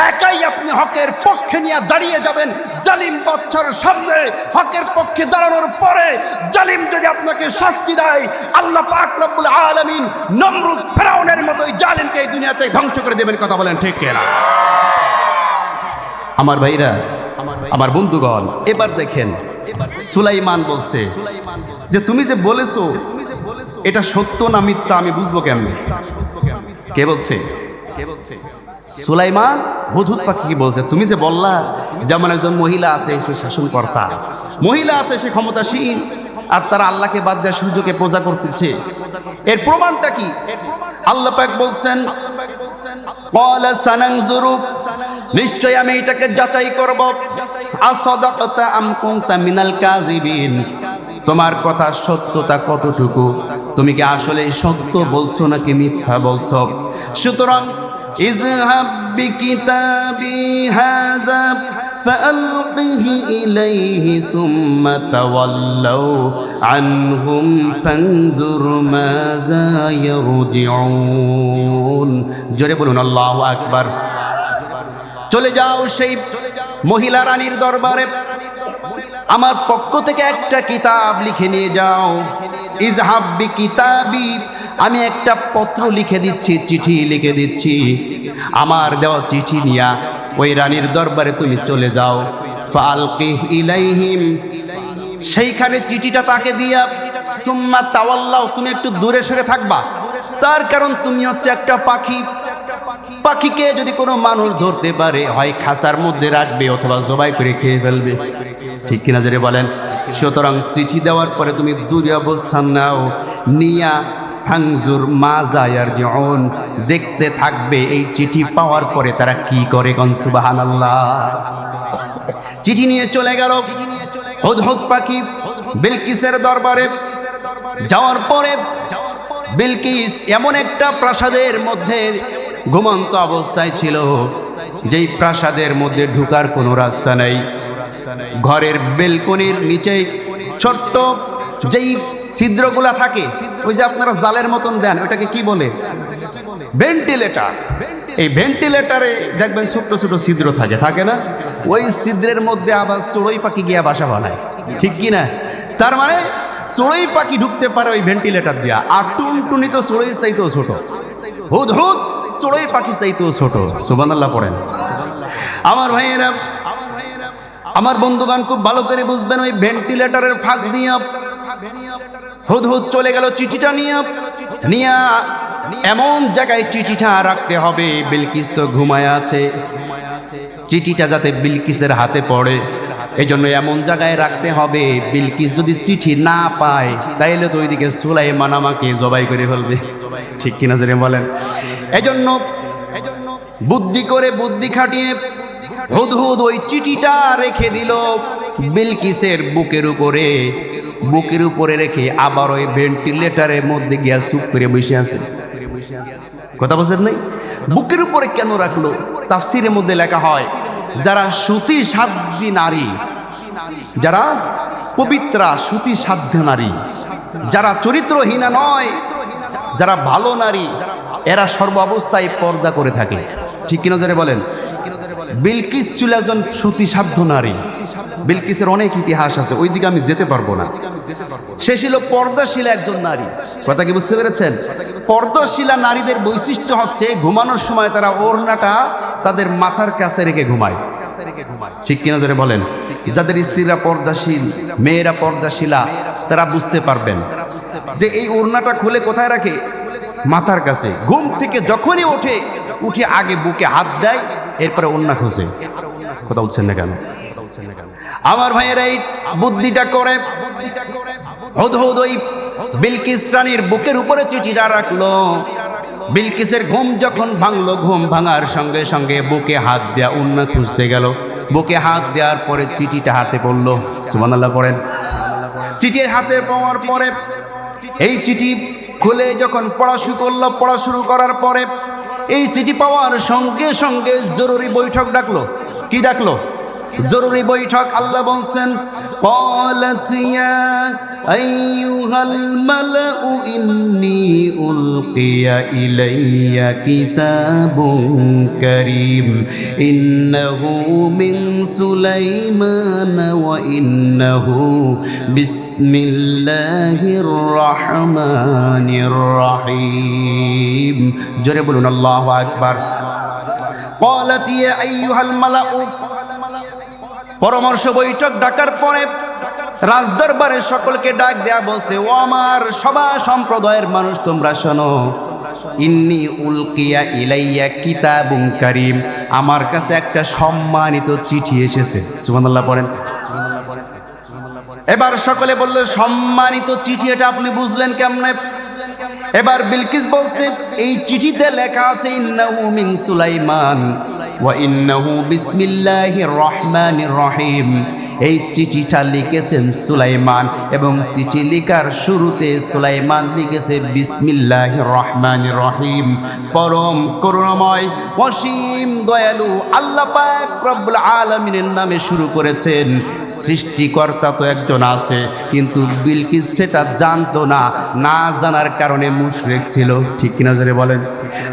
একাই আপনি হকের পক্ষে নিয়ে দাঁড়িয়ে যাবেন জালিম বাদশার সামনে। হকের পক্ষে দাঁড়ানোর পরে জালিম যদি আপনাকে শাস্তি দেয়, আল্লাহ পাক রব্বুল আলামিন নমরুদ ফেরাউনের মতোই জালিমকে এই দুনিয়াতে ধ্বংস করে দেবেন। কথা বলেন ঠিক কিনা? আমার ভাইরা, আমার বন্ধুগণ, এবার দেখেন সুলাইমান বলছে যে তুমি যে বলেছো এটা সত্য না মিথ্যা আমি বুঝবো কেমনে? কে বলছে? সুলাইমান হুদহুদ পাখি কি বলছে? তুমি যে বললা যেমন একজন মহিলা আছে সে শাসনকর্তা, মহিলা আছে সে ক্ষমতাসীন, আর তারা আল্লাহকে বাদ দিয়ে সূর্যকে পূজা করতেছে, এর প্রমাণটা কি? আল্লাহ পাক বলছেন ক্বালা সানানজুরু, নিশ্চয় আমি এটাকে যাচাই করব, আসাদাকতা আম কুনতা মিনাল কাযিবিন, তোমার কথা সত্যতা কতটুকু, তুমি কি আসলে সত্য বলছো নাকি মিথ্যা বলছো? সুতরাং ইযহাব বিকিতাবি হাযা ফাআলকিহি ইলাইহি সুম্মা তাওয়াল্লাউ আনহুম ফানজুর মাযা ইয়ারজিউন। জোরে বলুন আল্লাহু আকবার। চলে যাও সেই মহিলা রানীর দরবারে, আমার পক্ষ থেকে একটা কিতাব লিখে নিয়ে যাও। ইযহাব বিকিতাবি, আমি একটা পত্র লিখে দিচ্ছি, চিঠি লিখে দিচ্ছি, আমার দেওয়া চিঠি নিয়া ওই রানীর দরবারে তুমি চলে যাও। ফাআলকিহ ইলাইহিম, সেইখানে চিঠিটা তাকে দিয়া সুম্মা তাওয়াল্লাও, তুমি একটু দূরে সরে থাকবা। তার কারণ তুমি হচ্ছে একটা পাখি, পাখিকে যদি কোনো মানুষ ধরতে পারে হয় খাঁচার মধ্যে রাখবে অথবা জবাই করে খেয়ে ফেলবে। ঠিক কিনা জোরে বলেন। সুতরাং চিঠি দেওয়ার পরে তুমি দূরে অবস্থান নাও, নিয়া ফাংজুর মাজা ইয়ারজিউন, দেখতে থাকবে এই চিঠি পাওয়ার পরে তারা কি করে। কোন সুবহানাল্লাহ। চিঠি নিয়ে চলে গেল হুদহুদ পাখি বিলকিসের দরবারে। যাওয়ার পরে বিলকিস এমন একটা প্রাসাদের মধ্যে ঘুমন্ত অবস্থায় ছিল, যেই প্রাসাদের মধ্যে ঢোকার কোনো রাস্তা নেই। ঘরের বেলকনির নিচে ছোট্ট যেই ছিদ্রগুলা থাকে, ওই যে আপনারা জালের মতন দেন, ওটাকে কি বলে? ভেন্টিলেটর। এই ভেন্টিলেটরে দেখবেন ছোট্ট ছোট ছিদ্র থাকে, থাকে না? ওই ছিদ্রের মধ্যে আবার চড়ুই পাখি গিয়া বাসা বানায়, ঠিক কি না? তার মানে চড়ুই পাখি ঢুকতে পারে ওই ভেন্টিলেটর দিয়া। আর টুনটুনি তো চড়ুই চাইতেও ছোট, হুদহুদ চড়ুই পাখি চাইতেও ছোট। সুবহানাল্লাহ পড়েন। আমার ভাইয়েরা, আমার বন্ধুগণ, খুব ভালো করে বুঝবেন, ওই ভেন্টিলেটরের ফাঁক দিয়া হুদহুদ চলে গেল চিঠিটা নিয়া এমন জায়গায় চিঠিটা রাখতে হবে, বিলকিস তো ঘুমায় আছে, চিঠিটা যাতে বিলকিসের হাতে পড়ে, এই জন্য এমন জায়গায় রাখতে হবে বিলকিস যদি চিঠি না পায় তাইলে তো ওইদিকে সুলাইমান আমাকে জবাই করে ফেলবে, ঠিক কিনা জোরে বলেন। এজন্য বুদ্ধি করে, বুদ্ধি খাটিয়ে হুদহুদ ওই চিঠিটা রেখে দিল বিলকিসের বুকের উপরে রেখে আবার ওই ভেন্টিলেটরের মধ্যে গিয়া চুপ করে বসে আছে। কথা বলছেন নাই? বুকের উপরে কেন রাখলো? তাফসীরের মধ্যে লেখা হয়, যারা সতী সাধ্বী নারী, যারা পবিত্রা সতী সাধ্য নারী, যারা চরিত্রহীনা নয়, যারা ভালো নারী, এরা সর্ব অবস্থায় পর্দা করে থাকে, ঠিক কিনা জোরে বলেন। বিলকিস ছিল একজন সতী সাধ্য নারী। বিলকিসের অনেক ইতিহাস আছে, ওই দিকে আমি যেতে পারবো না। সে ছিল পর্দাশীলা একজন নারী। কথা কি বুঝতে পেরেছেন? পর্দাশীলা নারীদের বৈশিষ্ট্য হচ্ছে ঘুমানোর সময় তারা ওড়নাটা তাদের মাথার কাছে রেখে ঘুমায়, ঠিক কিনা জোরে বলেন। যাদের স্ত্রীরা পর্দাশীল, মেয়েরা পর্দাশীলা, তারা বুঝতে পারবেন যে এই ওড়নাটা খুলে কোথায় রাখে? মাথার কাছে। ঘুম থেকে যখনই উঠে আগে বুকে হাত দেয়, এরপরে ওড়না খোঁজে। কথা বলছেন না কেন? আমার ভাইয়েরা এই বুদ্ধিটা করে হুদহুদ ওই বিলকিস রানীর বুকের উপরে চিঠিটা রাখলো। বিলকিসের ঘুম যখন ভাঙলো, ঘুম ভাঙার সঙ্গে সঙ্গে বুকে হাত দেয়া ওড়না খুঁজতে গেল। বুকে হাত দেওয়ার পরে চিঠিটা হাতে পড়লো। সুবহানাল্লাহ পড়েন। চিঠি হাতে পাওয়ার পরে এই চিঠি খুলে যখন পড়া শুরু করার পরে এই চিঠি পাওয়ার সঙ্গে সঙ্গে জরুরি বৈঠক ডাকলো। কি ডাকলো? জরুরি বৈঠক। আল্লাহ বলছেন, قالت يا أيها الملأ إني ألقي إلي كتاب كريم إنه من سليمان وإنه بسم الله الرحمن الرحيم জোরে বলুন আল্লাহু আকবার। قالت يا أيها الملأ, পরামর্শ বৈঠক ডাকার পরে রাজদরবারের সকলকে ডাক দেয়া বলছে, ও আমার সভা সম্প্রদায়ের মানুষ, তোমরা শোনো, ইন্নী উলকিয়া ইলাইয়া কিতাবুন কারীম, আমার কাছে একটা সম্মানিত চিঠি এসেছে। সুবহানাল্লাহ পড়েন। এবার সকলে বলল, সম্মানিত চিঠি, এটা আপনি বুঝলেন কেমনে? এবার বিলকিস বলছে, এই চিঠিতে লেখা আছে ইন্নাহু মিন সুলাইমান ওয়া ইন্নাহু বিসমিল্লাহির রহমানির রহিম। এই চিঠিটা লিখেছেন সুলাইমান এবং চিঠি লেখার শুরুতে সুলাইমান লিখেছে বিসমিল্লাহির রহমানির রহিম। পরম করুণাময় অসীম দয়ালু আল্লাহ পাক রব্বুল আলামিনের নামে শুরু করেছেন। সৃষ্টিকর্তা তো একজন আছে, কিন্তু বিলকিস সেটা জানতো না। না জানার কারণে মুশরিক ছিল, ঠিক কিনা জোরে বলেন।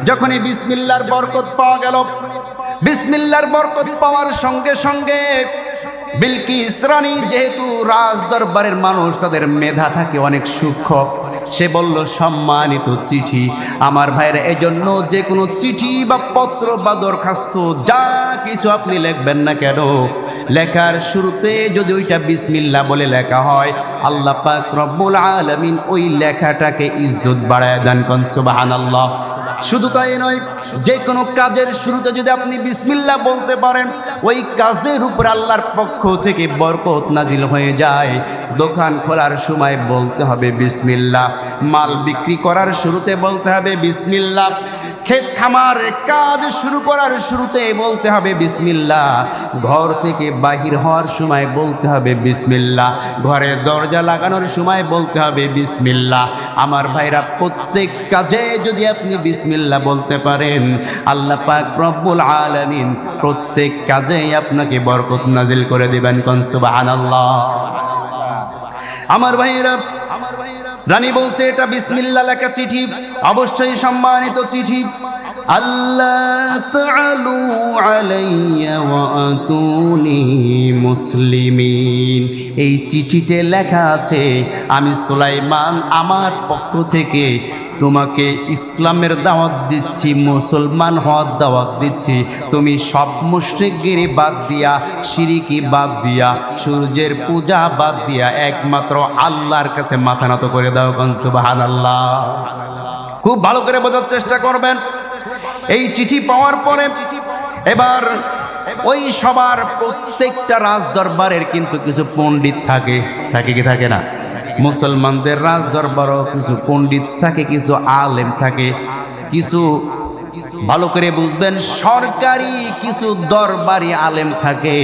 যখনই বিসমিল্লাহর বরকত পাওয়া গেল, বিসমিল্লাহর বরকত পাওয়ার সঙ্গে সঙ্গে বিলকিস রানী, যেহেতু রাজ দরবারের মানুষ, তাদের মেধা থাকে অনেক সূক্ষ্ম, সে বলল, সম্মানিত চিঠি। আমার ভাইয়ের, এই জন্য যে কোনো চিঠি বা পত্র বা দরখাস্ত যা কিছু আপনি লিখবেন না কেন, লেখার শুরুতে যদি ওইটা বিসমিল্লাহ বলে লেখা হয়, আল্লাহ পাক রব্বুল আলামিন ওই লেখাটাকে ইজ্জত বাড়ায় দেন। কোন সুবহানাল্লাহ। শুধু তাই নয়, যে কোনো কাজের শুরুতে যদি আপনি বিসমিল্লাহ বলতে পারেন, ওই কাজের উপর আল্লাহর পক্ষ থেকে বরকত নাজিল হয়ে যায়। দোকান খোলার সময় বলতে হবে বিসমিল্লাহ, মাল বিক্রি করার শুরুতে বলতে হবে বিসমিল্লাহ, ক্ষেত খামার কাজ শুরু করার শুরুতে বলতে হবে বিসমিল্লাহ, ঘর থেকে বাহির হওয়ার সময় বলতে হবে বিসমিল্লাহ, ঘরের দরজা লাগানোর সময় বলতে হবে বিসমিল্লাহ। আমার ভাইরা, প্রত্যেক কাজে যদি আপনি বিসমিল্লাহ বলতে পারেন, আল্লাহ পাক রব্বুল আলামিন প্রত্যেক কাজেই আপনাকে বরকত নাজিল করে দিবেন। কোন সুবহানাল্লাহ। আমার ভাইরা, রানী বলছে এটা বিসমিল্লাহ লেখা চিঠি, অবশ্যই সম্মানিত চিঠি। আল্লাহ তাআলু আলাইয়া ওয়া আতুনি মুসলিমিন। এই চিঠিতে লেখা আছে, আমি সুলাইমান আমার পক্ষ থেকে তোমাকে ইসলামের দাওয়াত দিচ্ছি, মুসলমান হওয়ার দাওয়াত দিচ্ছি। তুমি সব মুশরিকগিরি বাদ দিয়া, শিরিকি বাদ দিয়া, সূর্যের পূজা বাদ দিয়া একমাত্র আল্লাহর কাছে মাথা নত করে দাও। কোন সুবহানাল্লাহ। খুব ভালো করে বোঝার চেষ্টা করবেন। এই চিঠি পাওয়ার পরে এবার ওই সবার প্রত্যেকটা রাজ দরবারের কিন্তু কিছু পণ্ডিত থাকে, থাকে কি থাকে না? মুসলমানদের রাজ দরবারও কিছু পণ্ডিত থাকে, কিছু আলেম থাকে, কিছু ভালো করে বুঝবেন সরকারি কিছু দরবারি আলেম থাকে।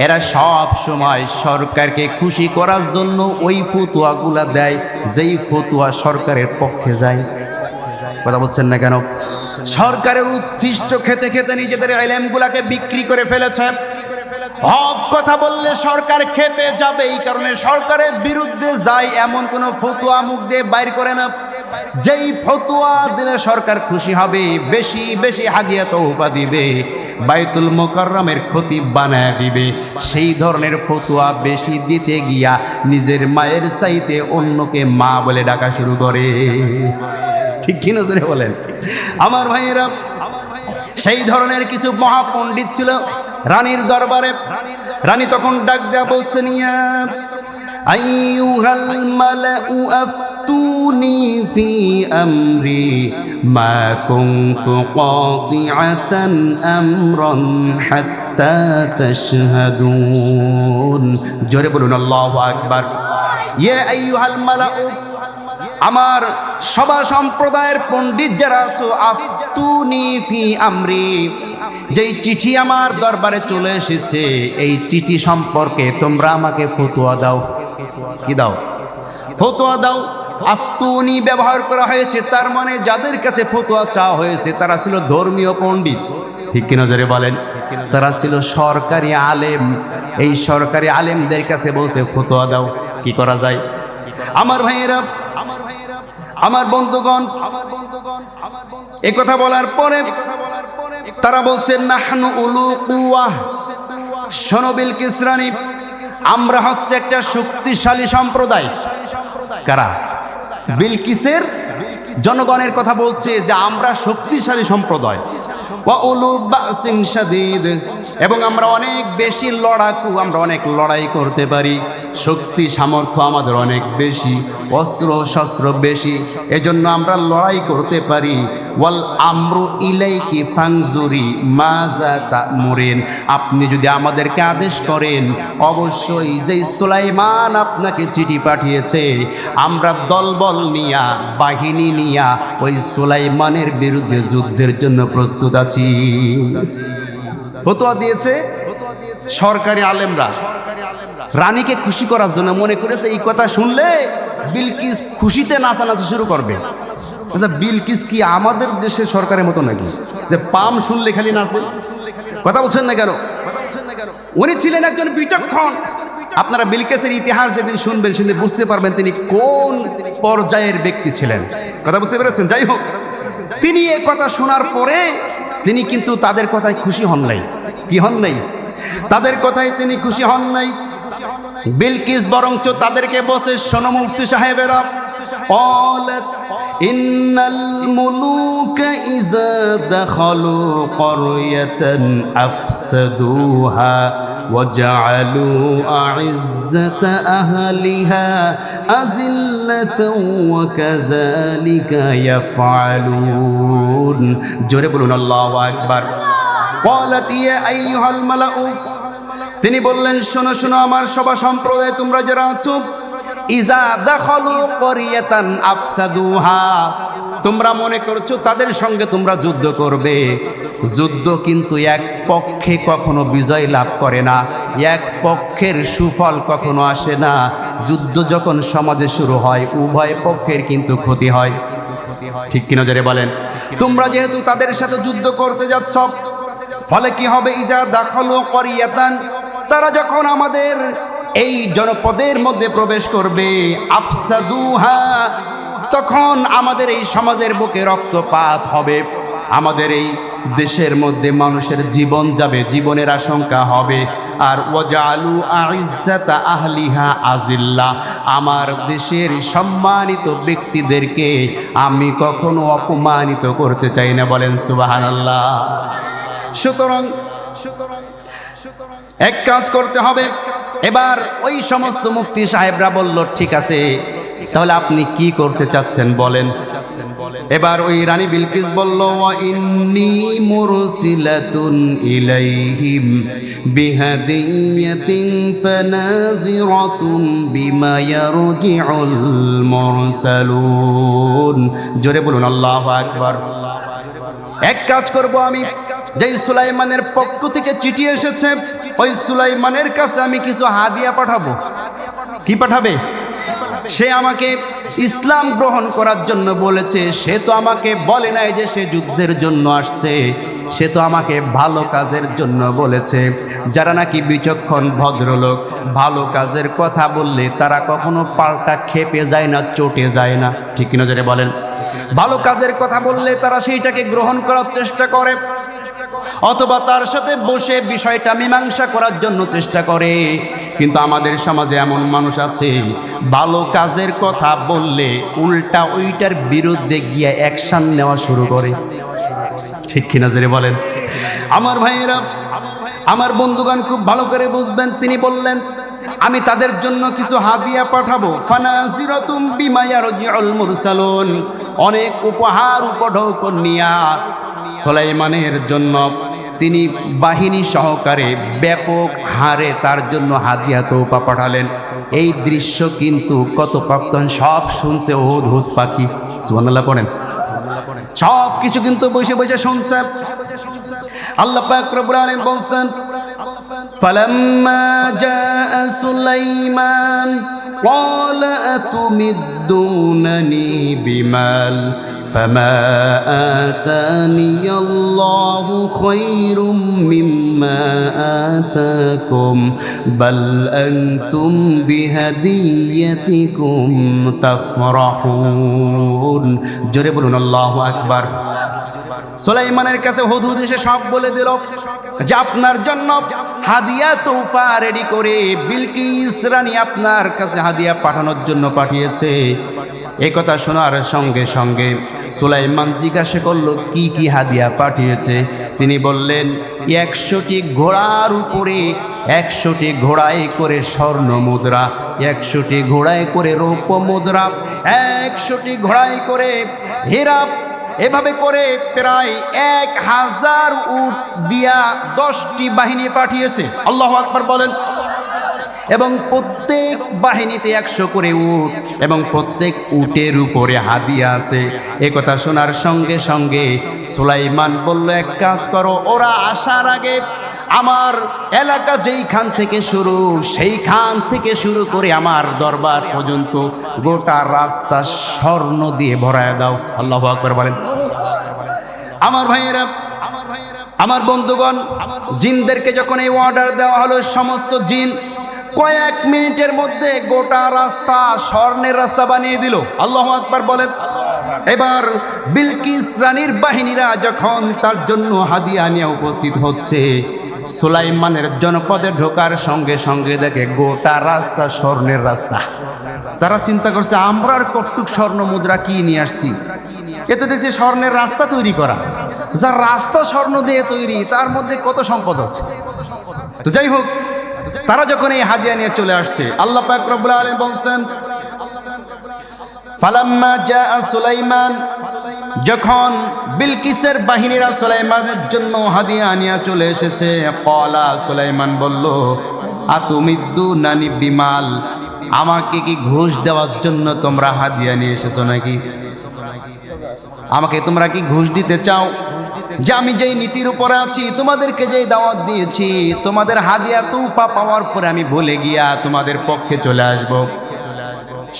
এরা সব সময় সরকারকে খুশি করার জন্য ওই ফতুয়াগুলা দেয়, যেই ফতুয়া সরকারের পক্ষে যায়। কথা বলছেন না কেন? সরকারের উচ্ছিষ্ট খেতে খেতে নিজেদের ইলমগুলাকে বিক্রি করে ফেলেছে। হক কথা বললে সরকার খেপে যাবে, এই কারণে সরকারের বিরুদ্ধে যায় এমন কোন ফতুয়া মুখ দিয়ে বাইর করে না। যেই ফতুয়া দিলে সরকার খুশি হবে, বেশি বেশি হাদিয়া তওবা দিবে, বাইতুল মুকাররমের খতিব বানায় দিবে, সেই ধরনের ফতুয়া বেশি দিতে গিয়া নিজের মায়ের চাইতে অন্যকে মা বলে ডাকা শুরু করে। ঠিক কিনা জোরে বলেন? আমার ভাইয়েরা, সেই ধরনের কিছু মহাপণ্ডিত ছিল রানীর দরবারে। রানী তখন ডাক দেয়া বলছেন, ইয়া আইয়ুহাল মালাউ আফতুনি ফি আমরি মা কুনতু কাতিআতান আমরান হাত্তা তাশহাদুন। জোরে বলুন আল্লাহু আকবার। ইয়া আইয়ুহাল মালাউ, আমার সভা সম্প্রদায়ের পণ্ডিত যারা আছো, আফতুনি ফি আমরি, যেই চিঠি আমার দরবারে চলে এসেছে এই চিঠি সম্পর্কে তোমরা আমাকে ফতোয়া দাও। কি দাও? ফতোয়া দাও। আফতুনি ব্যবহার করা হয়েছে, তার মানে যাদের কাছে ফতোয়া চাওয়া হয়েছে তারা ছিল ধর্মীয় পণ্ডিত। ঠিক কিনা জোরে বলেন? তারা ছিল সরকারি আলেম। এই সরকারি আলেমদের কাছে বলছে ফতোয়া দাও, কি করা যায়। আমার ভাইয়েরা, আমার বন্ধুগণ, এই কথা বলার পরে তারা বলছেন, নাহনু উলু কুওয়াহ। শোনো বিলকিস রানী, আমরা হচ্ছে একটা শক্তিশালী সম্প্রদায়। কারা? বিলকিসের জনগণের কথা বলছে যে আমরা শক্তিশালী সম্প্রদায়। ওয়া উলু বাসিন শাদীদ, এবং আমরা অনেক বেশি লড়াকু, আমরা অনেক লড়াই করতে পারি, শক্তি সামর্থ্য আমাদের অনেক বেশি, অস্ত্র শস্ত্র বেশি, এজন্য আমরা লড়াই করতে পারি। ওয়াল আমরু ইলাইকি ফানজুরি মাজা তা'মুরিন, আপনি যদি আমাদেরকে আদেশ করেন, অবশ্যই যেই সুলাইমান আপনাকে চিঠি পাঠিয়েছে, আমরা দলবল নিয়া, বাহিনী নিয়া ওই সুলাইমানের বিরুদ্ধে যুদ্ধের জন্য প্রস্তুত আছি। ফতোয়া দিয়েছে সরকারি আলেমরা রানীকে খুশি করার জন্য। মনে করেছে এই কথা শুনলে বিলকিস খুশিতে নাচানাচি শুরু করবে। আচ্ছা, বিলকিস কি আমাদের দেশের সরকারের মতো নাকি যে পাম শুনলে খালি নাচে? কথা বলছেন না কেন? উনি ছিলেন একজন বিচক্ষণ। আপনারা বিলকিসের ইতিহাস যেদিন শুনবেন সেদিন বুঝতে পারবেন তিনি কোন পর্যায়ের ব্যক্তি ছিলেন। কথা বুঝতে পেরেছেন? যাই হোক, তিনি এ কথা শোনার পরে তিনি কিন্তু তাদের কথায় খুশি হন নাই। কি হন নাই? তাদের কথায় তিনি খুশি হন নাই। বিলকিস বরঞ্চ তাদেরকে বসে, শোনো মুফতি সাহেবেরা, قالت إن الملوك إذا دخلوا قرية أفسدوها وجعلوا أعزة أهلها أذلة মাসআলাতাও ওয়া কাযালিকা ইয়াফআলুন। জোরে বলুন আল্লাহু আকবার। ক্বালাত ইয়া আইয়ুহাল মালাউ, তিনি বললেন শোনো শোনো আমার সভা সম্প্রদায় তোমরা যারা আছো, ইজা দাখালু ক্বরিয়াতান আফসাদুহা, তোমরা মনে করছো তাদের সঙ্গে তোমরা যুদ্ধ করবে। যুদ্ধ কিন্তু এক পক্ষে কখনো বিজয় লাভ করে না, এক পক্ষের সুফল কখনো আসে না। যুদ্ধ যখন সমাজে শুরু হয় উভয় পক্ষের কিন্তু ক্ষতি হয়, ঠিক কিনা জোরে বলেন। তোমরা যেহেতু তাদের সাথে যুদ্ধ করতে যাচ্ছ, ফলে কি হবে, ইজা দাখালু ক্বরিয়াতান, তারা যখন আমাদের এই জনপদের মধ্যে প্রবেশ করবে, আফসাদুহা, তখন আমাদের এই সমাজের বুকে রক্তপাত হবে, আমাদের এই দেশের মধ্যে মানুষের জীবন যাবে, জীবনের আশঙ্কা হবে। আর ওয়াজআলু আইজ্জাতা আহলিহা আজিল্লা, আমার দেশের সম্মানিত ব্যক্তিদেরকে আমি কখনো অপমানিত করতে চাই না, বলেন সুবহানাল্লাহ। সুতরাং এক কাজ করতে হবে। এবার ওই সমস্ত মুফতি সাহেবরা বলল ঠিক আছে, তাহলে আপনি কি করতে চাচ্ছেন বলেন। এবার ওই রানী বিলকিস বলল, ওয়া ইন্নী মুরসিলাতুন ইলাইহিম বিহাদিয়াতিন ফানাজিরাতুন বিমা ইয়ারজিউল মুরসালুন। জোরে বলুন আল্লাহু আকবার। এক কাজ করব আমি, যেই সুলাইমানের পক্ষ থেকে চিঠি এসেছে ওই সুলাইমানের কাছে আমি কিছু হাদিয়া পাঠাবো। কি পাঠাবে? সে আমাকে ইসলাম গ্রহণ করার জন্য বলেছে, সে তো আমাকে বলে নাই যে সে যুদ্ধের জন্য আসছে, সে তো আমাকে ভালো কাজের জন্য বলেছে। যারা নাকি বিচক্ষণ ভদ্রলোক, ভালো কাজের কথা বললে তারা কখনো পাল্টা খেপে যায় না, চটে যায় না, ঠিক কিনা জোরে বলেন। ভালো কাজের কথা বললে তারা সেইটাকে গ্রহণ করার চেষ্টা করে, অথবা তার সাথে বসে বিষয়টা মীমাংসা করার জন্য চেষ্টা করে। কিন্তু আমাদের সমাজে এমন মানুষ আছে, ভালো কাজের কথা বললে উল্টা ওইটার বিরুদ্ধে গিয়ে অ্যাকশন নেওয়া শুরু করে, ঠিক কিনা জোরে বলেন। আমার ভাইয়েরা, আমার বন্ধুগণ খুব ভালো করে বুঝবেন। তিনি বললেন আমি তাদের জন্য কিছু হাদিয়া পাঠাবো। ফানাজিরাতুম বিমা ইয়ারজিউল মুরসালুন, অনেক উপহার উপঢৌকন নিয়া সুলাইমানের জন্য তিনি বাহিনী সহকারে ব্যাপক হারে তার জন্য হাদিয়া তোপা পাঠালেন। এই দৃশ্য কিন্তু কত প্রাক্তন সব শুনছে, হুদ পাখি, সুবহানাল্লাহ পড়েন, সব কিছু কিন্তু বসে বসে শুনছে। আল্লাহ পাক রব্বুল আলামিন বলছেন, ফালাম্মা জাআ সুলাইমান ক্বালা আতুমিদ্দুনানি বিমাল ফামা আতানিয়াল্লাহু খায়রুম মিম্মা আতাকুম বাল আনতুম বিহাদিয়াতিকুম তাফরাহুন। জোরে বলুন আল্লাহু আকবার। সুলাইমানের কাছে হুদহুদ এসে সব বলে দিল যে আপনার জন্য হাদিয়া তোফা রেডি করে বিলকিস রানী আপনার কাছে হাদিয়া পাঠানোর জন্য পাঠিয়েছে। এই কথা শোনার সঙ্গে সঙ্গে সুলাইমান জিজ্ঞাসা করলো কি কি হাদিয়া পাঠিয়েছে। তিনি বললেন 100টি ঘোড়ার উপরে 100টি ঘোড়ায় করে স্বর্ণ মুদ্রা, 100টি ঘোড়ায় করে রৌপ্য মুদ্রা, 100টি ঘোড়ায় করে হীরা, এভাবে করে প্রায় 1000 উট দিয়া 10টি বাহিনী পাঠিয়েছে। আল্লাহু আকবার বলেন। এবং প্রত্যেক বাহিনীতে 100 করে উট এবং প্রত্যেক উটের উপরে হাদিয়া আছে। এ কথা শোনার সঙ্গে সঙ্গে সুলাইমান বলল এক কাজ করো, ওরা আসার আগে আমার এলাকা যেইখান থেকে শুরু সেইখান থেকে শুরু করে আমার দরবার পর্যন্ত গোটা রাস্তা স্বর্ণ দিয়ে ভরায় দাও। আল্লাহু আকবার বলেন। আমার ভাইয়েরা, আমার বন্ধুগণ, জিনদেরকে যখন এই অর্ডার দেওয়া হলো, সমস্ত জিন কয়েক মিনিটের মধ্যে গোটা রাস্তা স্বর্ণের রাস্তা বানিয়ে দিল। আল্লাহু আকবার বলেন। এবার বিলকিস রানীর বাহিনীরা যখন তার জন্য হাদিয়া নিয়ে উপস্থিত হচ্ছে, সুলাইমানের জনপদে ঢোকার সঙ্গে সঙ্গে দেখে গোটা রাস্তা স্বর্ণের রাস্তা। তারা চিন্তা করছে আমরা আর কটুক স্বর্ণ মুদ্রা কি নিয়ে আসছি, এতে দেখছি স্বর্ণের রাস্তা তৈরি করা, যার রাস্তা স্বর্ণ দিয়ে তৈরি তার মধ্যে কত সম্পদ আছে। তো যাই হোক, তারা যখন এই হাদিয়া নিয়ে চলে আসছে, আল্লাহ পাক রব্বুল আলামিন বলছেন ফালাম্মা জাআ সুলাইমান, যখন বিলকিসের বাহিনীরা সুলাইমানের জন্য হাদিয়া আনিয়া চলে এসেছে, ক্বালা, সুলাইমান বলল, আতুমিদ্দুনানি বিমাল, আমাকে কি ঘুষ দেওয়ার জন্য তোমরা হাদিয়া নিয়ে এসেছো নাকি? আমাকে তোমরা কি ঘুষ দিতে চাও? যে আমি যেই নীতির উপরে আছি, তোমাদেরকে যেই দাওয়াত দিয়েছি, তোমাদের হাদিয়া তুফা পাওয়ার পরে আমি ভুলে গিয়া তোমাদের পক্ষে চলে আসব।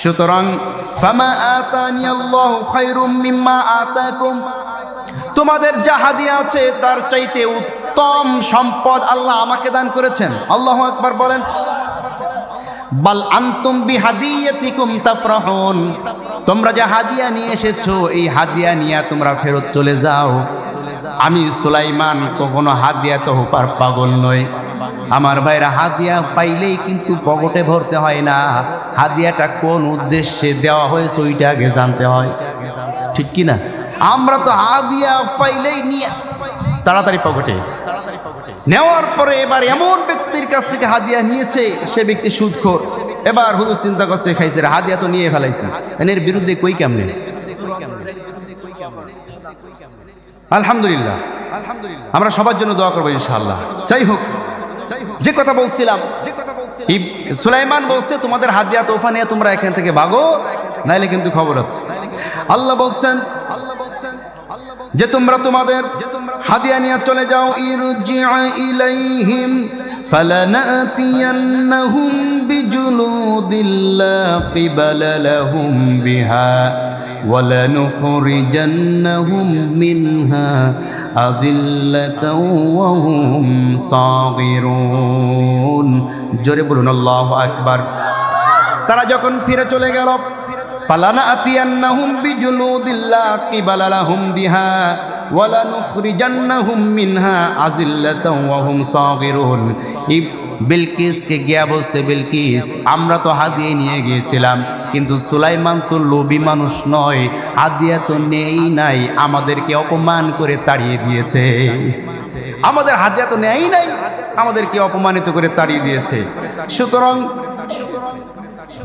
সুতরাং ফামা আতানি আল্লাহু খায়রুম মিম্মা আতাকুম, তোমাদের যা হাদিয়া আছে তার চাইতে উত্তম সম্পদ আল্লাহ আমাকে দান করেছেন। আল্লাহু আকবার বলেন। বাল আনতুম বিহাদিয়াতিকুম তাফরাহুন, তোমরা যে হাদিয়া নিয়ে এসেছো এই হাদিয়া নিয়ে তোমরা ফেরত চলে যাও। আমি সুলাইমান কখনো হাদিয়া তোহফার পাগল নই। আমার ভাইরা, হাদিয়া পাইলেই কিন্তু পকেটে ভরতে হয় না, হাদিয়াটা কোন উদ্দেশ্যে দেওয়া হয়েছে ওইটা আগে জানতে হয়, ঠিক কি না? আমরা তো হাদিয়া পাইলেই নিয়ে তাড়াতাড়ি পকেটে নেওয়ার পরে এবার এমন ব্যক্তির কাছ থেকে হাদিয়া নিয়েছে, সে ব্যক্তি সুদখোর। এবার হুজুর চিন্তা করছে, খাইছে রে, হাদিয়া তো নিয়ে ফেলাইছে, এর বিরুদ্ধে কই কেমনে? আলহামদুলিল্লাহ, আমরা সবার জন্য দোয়া করবো ইনশাআল্লাহ। যাই হোক, যে কথা বলছিলাম, সুলাইমান বলছে তোমাদের হাদিয়া তোফা নিয়ে তোমরা এখান থেকে ভাগো, নাইলে কিন্তু খবর আছে। আল্লাহ বলছেন যে তোমরা তোমাদের হাদিয়া নিয়ে চলে যাও। ইরজি'ু ইলাইহিম ফালানাতিয়ান্নাহুম বিজুলুদিল লা কিবালা লাহুম বিহা ওয়ালানুখরিজান্নাহুম মিনহা আযিল্লাতাও ওয়া হুম সাগিরুন। জোরে বলুন আল্লাহু আকবার। তারা যখন ফিরে চলে গেল, ফালানাতিয়ান্নাহুম বিজুলুদিল লা কিবালা লাহুম বিহা ওয়ালানুখরিজান্নাহুম মিনহা আযিল্লাতাও ওয়া হুম সাগিরুন। বিলকিসকে গিয়া বলছে, বিলকিস, আমরা তো হাদিয়া নিয়ে গিয়েছিলাম, কিন্তু সুলাইমান তো লোভী মানুষ নয়, হাদিয়া তো নেই নাই, আমাদেরকে অপমান করে তাড়িয়ে দিয়েছে। আমাদের হাদিয়া তো নেই নাই, আমাদেরকে অপমানিত করে তাড়িয়ে দিয়েছে। সুতরাং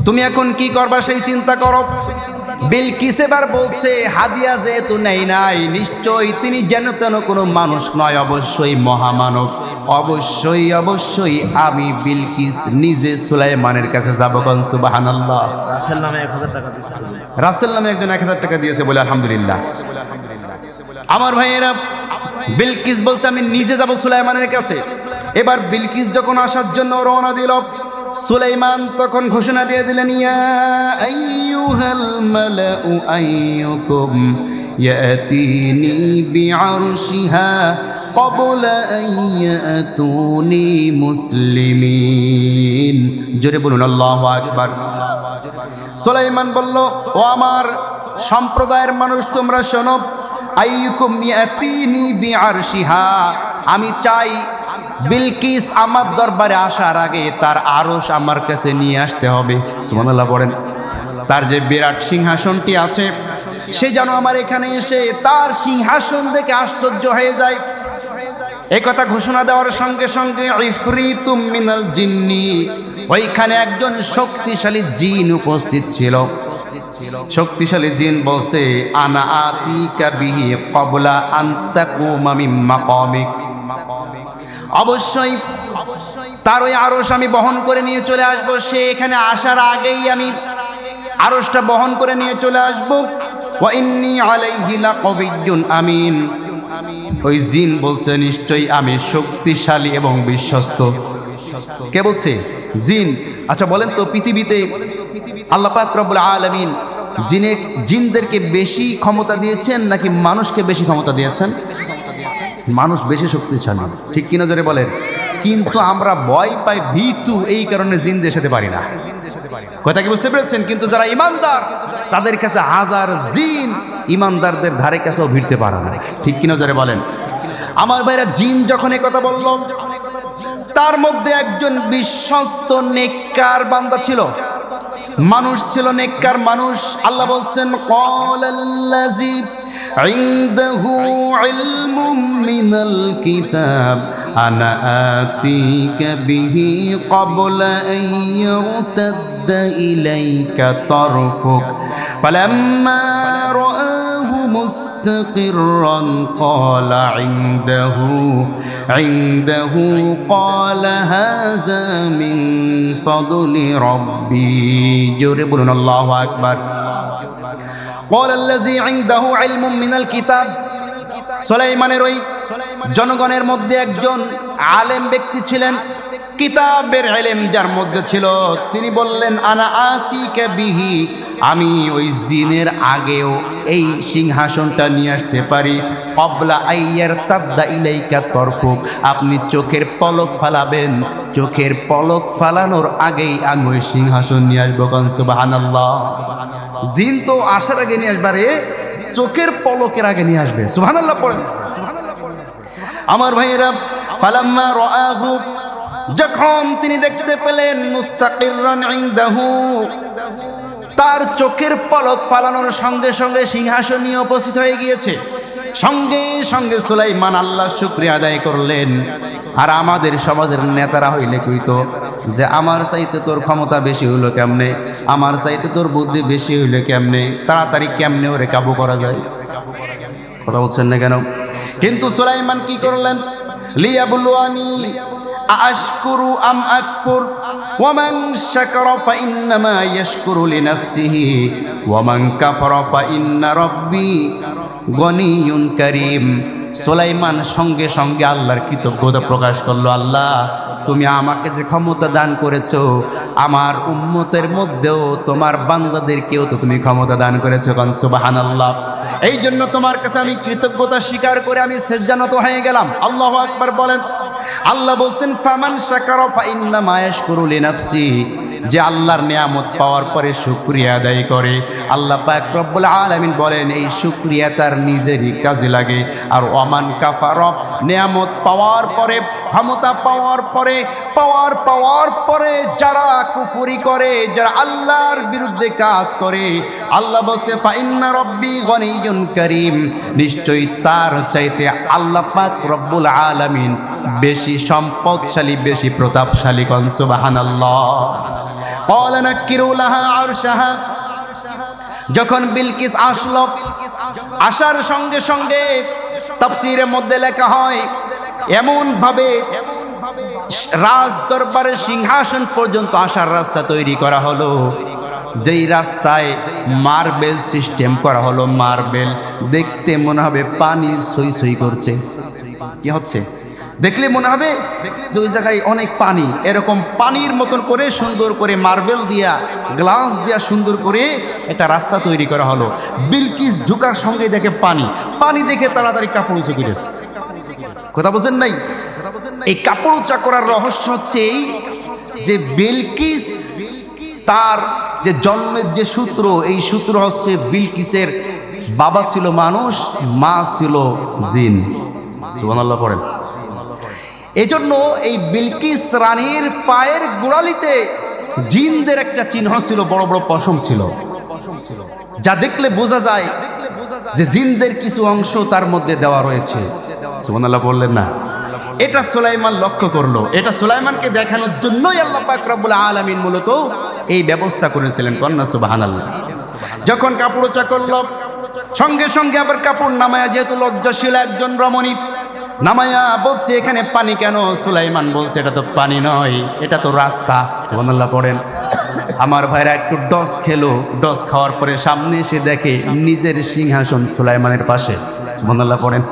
তুমি এখন কি করবা সেই চিন্তা করো। বিলকিস এবার বলছে, হাদিয়া যেহেতু নেই নাই, নিশ্চয়ই তিনি যেন তেন কোনো মানুষ নয়, অবশ্যই মহামানব। অবশ্যই অবশ্যই আমি বিলকিস নিজে সুলাইমানের কাছে যাবো। সুবহানাল্লাহ। রাসেল নামে একজন 1000 টাকা দিয়েছে বলে আলহামদুলিল্লাহ। আমার ভাইয়েরা, বিলকিস বলছে আমি নিজে যাব সুলাইমানের কাছে। এবার বিলকিস যখন আসার জন্য রওনা দিল, সুলাইমান তখন ঘোষণা দিয়ে দিলেন, ইয়া আইয়ুহাল মালাউ আইয়ুকুম ইয়াতিনি বিআরশিহা ক্বাবলা আন ইয়াতুনি মুসলিমিন। জোরে বলুন আল্লাহু আকবার। সুলাইমান বলল, ও আমার সম্প্রদায়ের মানুষ, তোমরা শোনো, আইয়ুকুম ইয়াতিনি বিআরশিহা, আমি চাই বিলকিস আমার দরবারে আসার আগে তার আরশ আমার কাছে নিয়ে আসতে হবে। সুবহানাল্লাহ পড়েন। তার যে বিরাট সিংহাসনটি আছে, সে যেন আমার এখানে এসে তার সিংহাসন দেখে আশ্চর্য হয়ে যায়। এই কথা ঘোষণা দেওয়ার সঙ্গে সঙ্গে ইফরিতুম মিনাল জিন্নি, ওইখানে একজন শক্তিশালী জিন উপস্থিত ছিল। শক্তিশালী জিন বলছে, আনা আতিকা বিহি ক্বাবলা আন তাকুমা মিন মাকামিক, অবশ্যই তার ওই আরশ আমি বহন করে নিয়ে চলে আসব। সে এখানে আসার আগেই আমি আরশটা বহন করে নিয়ে চলে আসব। ওয়া ইন্নী আলাইহি লাকাবিয়্যুন আমিন। ওই জিন বলছে, নিশ্চয়ই আমি শক্তিশালী এবং বিশ্বস্ত। কে বলছে? জিন। আচ্ছা বলেন তো, পৃথিবীতে আল্লাহ পাক রব্বুল আলামিন জিনদেরকে বেশি ক্ষমতা দিয়েছেন নাকি মানুষকে বেশি ক্ষমতা দিয়েছেন? মানুষ বেশি শক্তিশালী, ঠিক কিনা জোরে বলেন। কিন্তু আমরা ভয় পাই, ভীতু, এই কারণে জিন দেশাতে পারি না। কথা কি বুঝতে পেরেছেন? কিন্তু যারা ইমানদার, তাদের কাছে হাজার জিন ইমানদারদের ধারে কাছেও ভিড়তে পারে না, ঠিক কিনা জোরে বলেন। আমার ভাইরা, জিন যখন এই কথা বলল, তার মধ্যে একজন বিশ্বস্ত নেককার বান্দা ছিল, মানুষ ছিল, নেককার মানুষ। আল্লাহ বলছেন, ক্বালাল্লাযী ইনদাহু ইলমুম মিনাল কিতাব আনা আতিকা বিহি ক্বাবলা আন ইয়ারতাদ্দা ইলাইকা তারফুক ফালাম্মা রাআহু মুস্তাকিররান ক্বালা ইনদাহু ক্বালা হাযা মিন ফাদলি রাব্বি। জোরে বলুন আল্লাহু আকবার। ক্বালা আল্লাযী ইনদাহু ইলমুম মিনাল কিতাব। সুলাইমানের ওই জনগণের মধ্যে একজন আলেম ব্যক্তি ছিলেন, কিতাবের ইলম যার মধ্যে ছিল। তিনি বললেন, আনা আতিকা বিহি, আমি ওই জিনের আগেও এই সিংহাসনটা নিয়ে আসতে পারি। ক্বাবলা আইয়ার তাদ্দা ইলাইকা তরফুক, আপনি চোখের পলক ফালাবেন, চোখের পলক ফালানোর আগেই আমি ওই সিংহাসন নিয়ে আসবো। সুবহানাল্লাহ। জিন তো আসার আগে নিয়ে আসবারে, চোখের পলকের আগে নিয়ে আসবে। সুবহানাল্লাহ পড়েন। আমার ভাইয়েরা, ফালাম্মা রাআহু, যখন তিনি দেখতে পেলেন মুস্তাকিররান ইনদাহু, তার চোখের পলক ফালানোর সঙ্গে সঙ্গে সিংহাসন নিয়ে উপস্থিত হয়ে গিয়েছে। সঙ্গে সঙ্গে সুলাইমান আল্লাহর শুকরিয়া আদায় করলেন। আর আমাদের সমাজের নেতারা হইলে কইতো যে আমার চাইতে তোর ক্ষমতা বেশি হইলো কেমনে, আমার চাইতে তোর বুদ্ধি বেশি হইলো কেমনে, তাড়াতাড়ি কেমনে ওরে কাবু করা যায়। কথা বলছেন না কেন? কিন্তু সুলাইমান কি করলেন? লিয়াবলুয়ানি আশকুরু আম আকফুর ওয়া মান শাকারা ফা ইন্নামা ইয়াশকুরু লিনাফসিহি ওয়া মান কাফারা ফা ইন্না রাব্বি গনিয়ুন কারীম। সুলাইমান সঙ্গে সঙ্গে আল্লাহর কৃতজ্ঞতা প্রকাশ করলো। আল্লাহ, তুমি আমাকে যে ক্ষমতা দান করেছো, আমার উম্মতের মধ্যেও তোমার বান্দাদেরকেও তো তুমি ক্ষমতা দান করেছো। সুবহানাল্লাহ। এই জন্য তোমার কাছে আমি কৃতজ্ঞতা স্বীকার করে আমি সেজদানত হয়ে গেলাম। আল্লাহু আকবার বলেন। আল্লাহ বলছেন, ফামান শাকারা ফা ইন্নামা ইয়াশকুরু লিনাফসি, যে আল্লাহর নিয়ামত পাওয়ার পরে শুকরিয়া আদায় করে, আল্লাহ পাক রব্বুল আলামিন বলেন এই শুকরিয়া তার নিজেরই কাজে লাগে। আর ওমান কাফারা, নিয়ামত পাওয়ার পরে, ক্ষমতা পাওয়ার পরে যারা কুফরি করে, যারা আল্লাহর বিরুদ্ধে কাজ করে, আল্লাহ বলছে ফা ইন্না রাব্বি গনিয়ুন কারীম, নিশ্চয়ই তার চাইতে আল্লাহ পাক রব্বুল আলামিন বেশি সম্পদশালী, বেশি প্রতাপশালী। কোন সুবহানাল্লাহ। ক্বালা নাক্কিরু লাহা আরশাহা, যখন বিলকিস আসলো, আসার সঙ্গে সঙ্গে তাফসীরের মধ্যে লেখা হয় এমন ভাবে রাজ দরবারের সিংহাসন পর্যন্ত আসার রাস্তা তৈরি করা হলো, যেই রাস্তায় মার্বেল সিস্টেম করা হলো। মার্বেল দেখতে মনে হবে পানি সই সই করছে। কি হচ্ছে? দেখলে মনে হবে যে ওই জায়গায় অনেক পানি, এরকম পানির মতন করে সুন্দর করে মার্বেল দিয়া, গ্লাস দিয়া সুন্দর করে একটা রাস্তা তৈরি করা হলো। বিলকিস ঢুকার সঙ্গে দেখে পানি, পানি দেখে তাড়াতাড়ি কাপড় উঁচু করেছে। কথা বোঝেন নাই? এই কাপড় উঁচা করার রহস্য হচ্ছে এই যে বিলকিস, তার যে জন্মের যে সূত্র, এই সূত্র হচ্ছে বিলকিসের বাবা ছিল মানুষ, মা ছিল জিন। সুবহানাল্লাহ পড়েন। এই জন্য এই বিলকিস রানীর পায়ের গোড়ালিতে জিনদের একটা চিহ্ন ছিল, বড় বড় পশম ছিল, যা দেখলে বোঝা যায় যে জিনদের কিছু অংশ তার মধ্যে দেওয়া রয়েছে। সুবহানাল্লাহ বললেন না? এটা সুলাইমান লক্ষ্য করলো। এটা সুলাইমানকে দেখানোর জন্যই আল্লাহ পাক রব্বুল আলামিন মূলত এই ব্যবস্থা করেছিলেন। কন্যা সুবহানাল্লাহ। যখন কাপড় উঁচা করলো, সঙ্গে সঙ্গে আবার কাপড় নামায়া, যেহেতু লজ্জাশীল একজন রমণী, নামায়া বলছে এখানে পানি কেন? সুলাইমান বলছে এটা তো পানি নয়, এটা তো রাস্তা। সুবহানাল্লাহ পড়েন। আমার ভাইরা একটু ডস খেলো, ডস খাওয়ার পরে সামনে এসে দেখে নিজের সিংহাসন সুলাইমানের পাশে। সুবহানাল্লাহ পড়েন।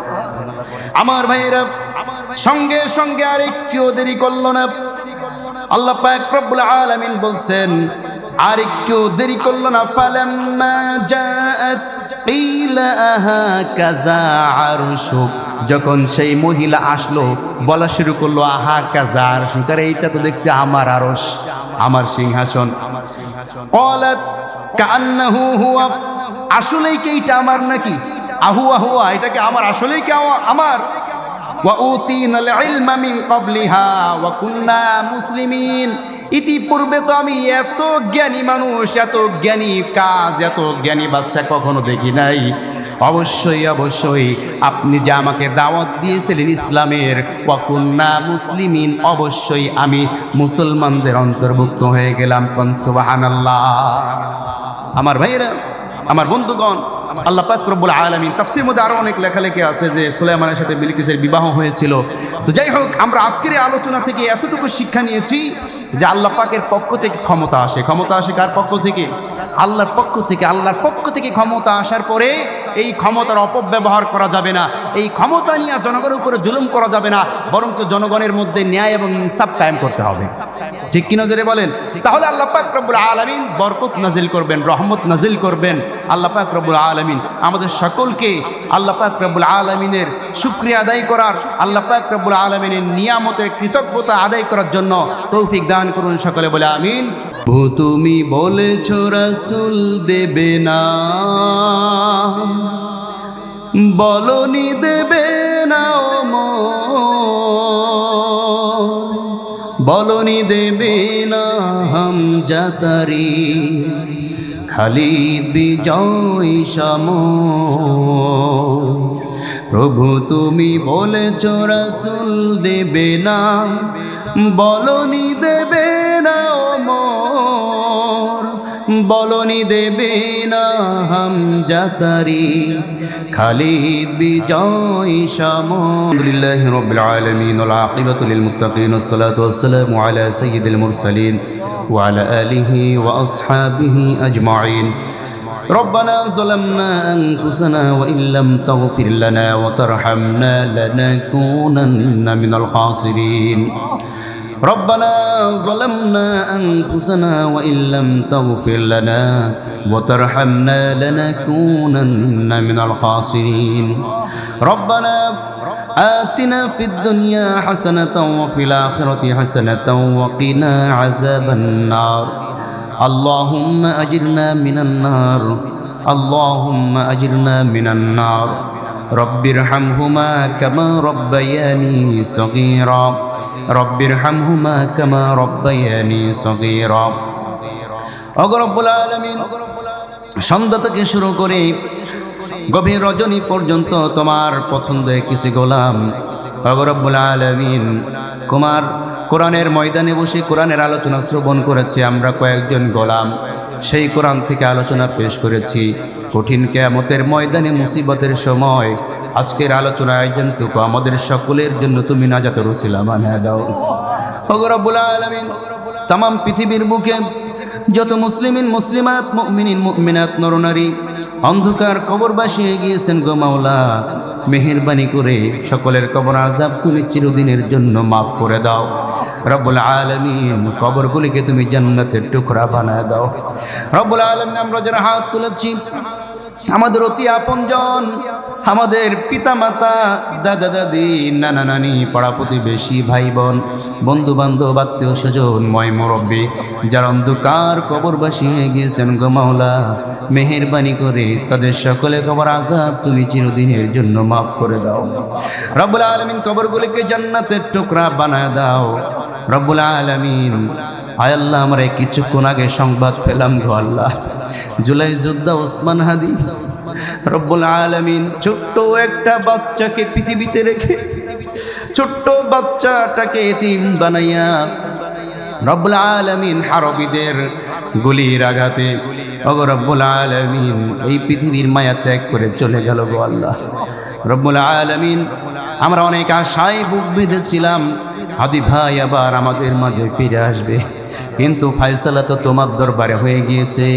আমার ভাইরা সঙ্গে সঙ্গে আর একটু দেরি করলো না। আল্লাহ পাক রব্বুল আলামিন বলছেন আর একটু দেরি করলো না। ফালাম্মা জাআত কিলা আহাকাযা আরশুক, যখন সেই মহিলা আসলো, বলা শুরু করলো আহা কাযা আরশুক, আরে এইটা তো দেখছি আমার আরশ, আমার সিংহাসন। ক্বালাত কান্নাহু হুয়া, আসলেই কি এটা আমার নাকি? আহুয়া হুয়া, এটা কি আমার? আসলেই কি আমার? ওয়া উতিনাল ইলমা মিন ক্বাবলিহা ওয়া কুননা মুসলিমিন, ইতিপূর্বে তো আমি এত জ্ঞানী মানুষ, এত জ্ঞানী কাজ, এত জ্ঞানী বাদশা কখনো দেখি নাই। অবশ্যই অবশ্যই আপনি যে আমাকে দাওয়াত দিয়েছিলেন ইসলামের, ওয়া কুননা মুসলিমিন, অবশ্যই আমি মুসলমানদের অন্তর্ভুক্ত হয়ে গেলাম। সুবহানাল্লাহ। আমার ভাইরা, আমার বন্ধুগণ, আল্লাহ পাক রব্বুল আলামিন তাফসীরের মধ্যে আরো অনেক লেখালেখি আছে যে সুলাইমানের সাথে বিলকিসের বিবাহ হয়েছিল। তো যাই হোক, আমরা আজকের এই আলোচনা থেকে এতটুকু শিক্ষা নিয়েছি যে আল্লাহ পাকের পক্ষ থেকে ক্ষমতা আসে। ক্ষমতা আসে কার পক্ষ থেকে? আল্লাহর পক্ষ থেকে। আল্লাহর পক্ষ থেকে ক্ষমতা আসার পরে এই ক্ষমতার অপব্যবহার করা যাবে না, এই ক্ষমতা নিয়ে জনগণের উপরে জুলুম করা যাবে না, বরঞ্চ জনগণের মধ্যে ন্যায় এবং ইনসাফ কায়েম করতে হবে। ঠিক কি নজরে বলেন? তাহলে আল্লাহ পাক রব্বুল আলামিন বরকত নাজিল করবেন, রহমত নাজিল করবেন। আল্লাহ পাক রব্বুল আলামিন আমাদের সকলকে আল্লাহ পাক রব্বুল আলামিনের শুকরিয়া আদায় করার, আল্লাহ পাক রব্বুল আলামিনের নিয়ামতের কৃতজ্ঞতা আদায় করার জন্য তৌফিক দান করুন। সকলে বলে আমিন। তুমি বলেছো রাসূল দেবে না, বলনি দেবে না, বলনি দেবে না হামজা তারিখ, খালিদ বিজয় সমর। প্রভু তুমি বলেছো রাসূল দেবে না, বলনি দেবে না ওমর, বলনি দেবে না হামজা তারিখ, খালিদ বিজয় সমর। আলহামদুলিল্লাহি রাব্বিল আলামিন ওয়াল আকিবাতু লিল মুত্তাকিন ওয়াসসালাতু ওয়াসসালামু আলা সাইয়্যিদিল মুরসালিন ওয়া আলা আলিহি ওয়া আসহাবিহি আজমাইন। ربنا ظلمنا أنفسنا وإن لم تغفر لنا وترحمنا لنكونن من الخاسرين. ربنا ظلمنا أنفسنا وإن لم تغفر لنا وترحمنا لنكونن من الخاسرين. ربنا آتنا في الدنيا حسنة وفي الآخرة حسنة وقنا عذاب النار. اللهم أجرنا من النار، اللهم أجرنا من النار. رب ارحمهما كما ربياني صغيرا، رب ارحمهما كما ربياني صغيرا. ওগো রব্বুল আলামিন, সন্ধ্যা থেকে শুরু করে গভীর রজনী পর্যন্ত তোমার পছন্দের কিছু গোলাম ওগো রব্বুল আলামিন কুমার কোরআনের ময়দানে বসে কোরআনের আলোচনা শ্রবণ করেছি। আমরা কয়েকজন গোলাম সেই কোরআন থেকে আলোচনা পেশ করেছি। কঠিন কিয়ামতের ময়দানে মুসিবতের সময় আজকের আলোচনা আয়োজনটুকু আমাদের সকলের জন্য তুমি নাজাতের ওসিলা বানায় দাও। ওগো রব্বুল আলামিন, তাম পৃথিবীর বুকে যত মুসলিমিন মুসলিমাত, মুমিনিন মুমিনাত, নরনারী অন্ধকার কবরবাসী হয়ে গিয়েছেন গো মাওলা, মেহেরবানি করে সকলের কবর আযাব তুমি চিরদিনের জন্য মাফ করে দাও। রব্বুল আলামিন, কবরগুলিকে তুমি জান্নাতের টুকরা বানায় দাও। রব্বুল আলামিন, আমরা যারা হাত তুলেছি আমাদের অতি আপনজন, আমাদের পিতা মাতা, দাদা দাদি, নানা নানি, পাড়া প্রতিবেশী, ভাই বোন, বন্ধু বান্ধব, আত্মীয় স্বজন, ময় মুরব্বী যারা অন্ধকার কবরবাসী হয়ে গিয়েছেন গো মাওলা, মেহেরবানি করে তাদের সকলে কবর আযাব তুমি চিরদিনের জন্য মাফ করে দাও। রব্বুল আলামিন, কবরগুলিকে জান্নাতের টুকরা বানায় দাও। রব্বুল আলামিন, আয় আল্লাহ, আমরা কিছুক্ষণ আগে সংবাদ পেলাম গো আল্লাহ, জুলাই যোদ্ধা ওসমান হাদি রব্বুল আলামিন ছোট্ট একটা বাচ্চাকে পৃথিবীতে রেখে, ছোট্ট বাচ্চাটাকে এতিম বানাইয়া রব্বুল আলামিন হারবিদের গুলির আঘাতে ওগো রব্বুল আলামিন এই পৃথিবীর মায়া ত্যাগ করে চলে গেল গো আল্লাহ। রব্বুল আলামিন, আমরা অনেক আশায় বুক বেঁধেছিলাম হাদি ভাই আবার আমাদের মাঝে ফিরে আসবে, কিন্তু ফায়সালা তো তোমার দরবারে হয়ে গিয়েছে।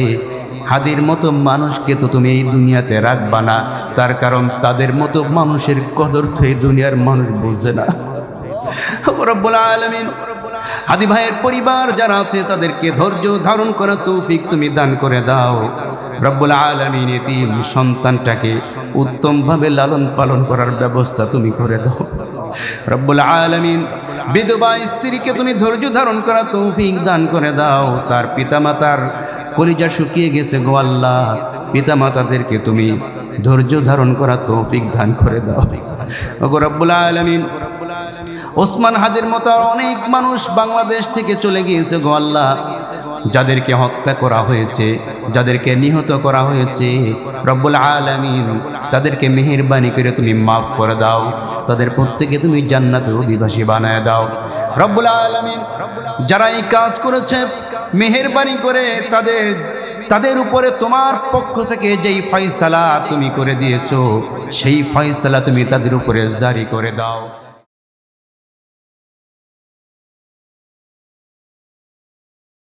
হাদির মতো মানুষকে তো তুমি এই দুনিয়াতে রাখবা না, তার কারণ তাদের মতো মানুষের কদর তো এই দুনিয়ার মানুষ বুঝে না। রব্বুল আলামিন, হাদি ভাইয়ের পরিবার যারা আছে তাদেরকে ধৈর্য ধারণ করার তৌফিক তুমি দান করে দাও। রব্বুল আলামিন, এতিম সন্তানটাকে উত্তমভাবে লালন পালন করার ব্যবস্থা তুমি করে দাও। রব্বুল আলামিন, বিধবা স্ত্রীকে তুমি ধৈর্য ধারণ করার তৌফিক দান করে দাও। তার পিতামাতার কলিজা শুকিয়ে গেছে গো আল্লাহ, পিতামাতাদেরকে তুমি ধৈর্য ধারণ করার তৌফিক দান করে দাও। ওগো রব্বুল আলামিন, ওসমান হাদির মতো অনেক মানুষ বাংলাদেশ থেকে চলে গিয়েছে গো আল্লাহ, যাদেরকে হত্যা করা হয়েছে, যাদেরকে নিহত করা হয়েছে, রব্বুল আলামিন তাদেরকে মেহেরবানি করে তুমি মাফ করে দাও, তাদের প্রত্যেকে তুমি জান্নাতের অধিবাসী বানায় দাও। রব্বুল আলামিন, যারা এই কাজ করেছে মেহেরবানি করে তাদের তাদের উপরে তোমার পক্ষ থেকে যেই ফয়সালা তুমি করে দিয়েছো সেই ফয়সালা তুমি তাদের উপরে জারি করে দাও।